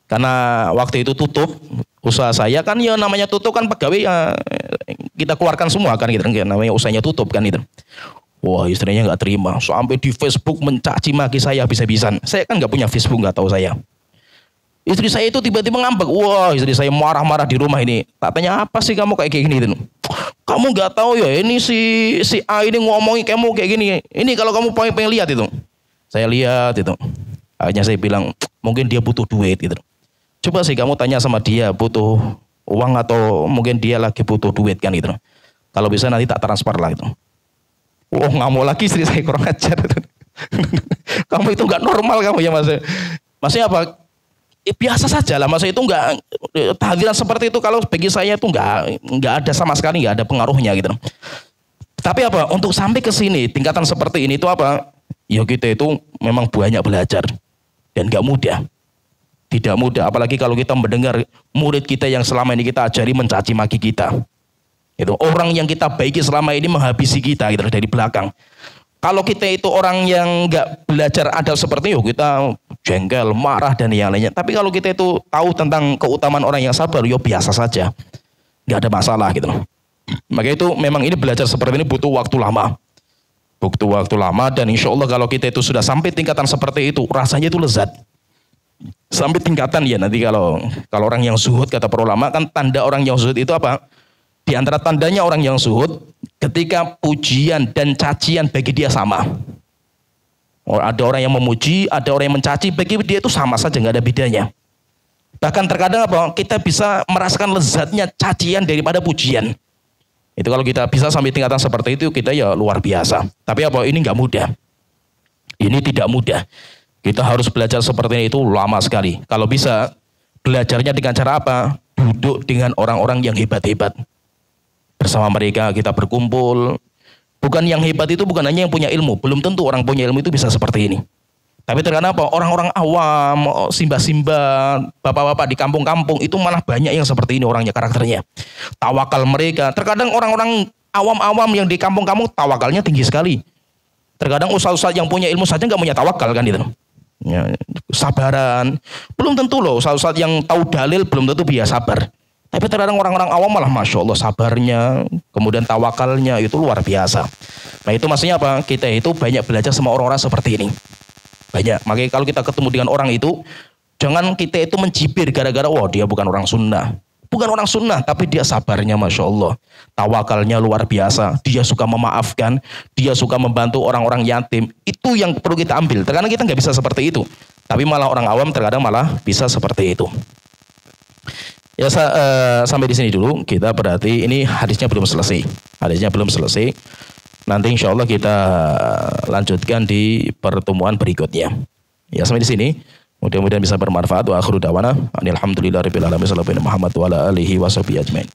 Karena waktu itu tutup usaha saya kan, ya namanya tutup kan pegawai ya, kita keluarkan semua kan gitu, namanya usahanya tutup kan itu. Wah, istrinya nggak terima, sampai di Facebook mencaci maki saya habis-habisan. Saya kan nggak punya Facebook, nggak tahu saya. Istri saya itu tiba-tiba ngambek. Wah, istri saya marah-marah di rumah ini. Tak tanya, apa sih kamu kayak gini itu? Kamu nggak tahu ya, ini si A ini ngomongin kamu kayak gini. Ini kalau kamu pengen lihat itu. Saya lihat itu. Akhirnya saya bilang, mungkin dia butuh duit gitu. Coba sih kamu tanya sama dia butuh uang atau mungkin dia lagi butuh duit kan gitu. Kalau bisa nanti tak transfer lah itu. Wah, ngamuk lagi istri saya, kurang ajar. Kamu itu nggak normal kamu ya mas. Maksudnya apa? Biasa saja lah, maksudnya itu nggak, tahdiran seperti itu kalau bagi saya itu nggak ada sama sekali, nggak ada pengaruhnya gitu. Tapi apa? Untuk sampai ke sini tingkatan seperti ini itu apa? Ya kita itu memang banyak belajar dan nggak mudah. Tidak mudah, apalagi kalau kita mendengar murid kita yang selama ini kita ajari mencaci maki kita. Itu orang yang kita baiki selama ini menghabisi kita gitu, dari belakang. Kalau kita itu orang yang nggak belajar adab seperti itu, kita jengkel, marah dan yang lainnya. Tapi kalau kita itu tahu tentang keutamaan orang yang sabar, ya biasa saja, nggak ada masalah gitu loh. Maka itu memang ini belajar seperti ini butuh waktu lama. Butuh waktu lama dan insya Allah kalau kita itu sudah sampai tingkatan seperti itu, rasanya itu lezat. Sampai tingkatan ya nanti kalau orang yang zuhud kata para ulama kan tanda orang yang zuhud itu apa? Di antara tandanya orang yang zuhud ketika pujian dan cacian bagi dia sama. Ada orang yang memuji, ada orang yang mencaci, bagi dia itu sama saja, nggak ada bedanya. Bahkan terkadang apa? Kita bisa merasakan lezatnya cacian daripada pujian. Itu kalau kita bisa sampai tingkatan seperti itu, kita ya luar biasa. Tapi apa? Ini nggak mudah. Ini tidak mudah. Kita harus belajar seperti ini itu lama sekali. Kalau bisa, belajarnya dengan cara apa? Duduk dengan orang-orang yang hebat-hebat. Bersama mereka kita berkumpul. Bukan yang hebat itu bukan hanya yang punya ilmu. Belum tentu orang punya ilmu itu bisa seperti ini. Tapi terkadang apa? Orang-orang awam, simba-simba, bapak-bapak di kampung-kampung itu malah banyak yang seperti ini orangnya, karakternya. Tawakal mereka. Terkadang orang-orang awam-awam yang di kampung-kampung tawakalnya tinggi sekali. Terkadang ustaz-ustaz yang punya ilmu saja nggak punya tawakal kan gitu. Ya, sabaran. Belum tentu loh ustaz-ustaz yang tahu dalil belum tentu dia sabar. Tapi terkadang orang-orang awam malah Masya Allah sabarnya, kemudian tawakalnya itu luar biasa. Nah itu maksudnya apa? Kita itu banyak belajar sama orang-orang seperti ini. Banyak. Makanya kalau kita ketemu dengan orang itu, jangan kita itu mencibir gara-gara, wah dia bukan orang sunnah. Bukan orang sunnah, tapi dia sabarnya Masya Allah. Tawakalnya luar biasa. Dia suka memaafkan, dia suka membantu orang-orang yatim. Itu yang perlu kita ambil. Terkadang kita nggak bisa seperti itu. Tapi malah orang awam terkadang malah bisa seperti itu. Ya sampai di sini dulu. Kita berarti ini hadisnya belum selesai. Hadisnya belum selesai. Nanti insya Allah kita lanjutkan di pertemuan berikutnya. Ya sampai di sini. Mudah-mudahan bisa bermanfaat. Wa akhiru da'wana alhamdulillahirabbil alamin. Sallallahu alaihi Muhammad wa ala alihi washabihi ajmain.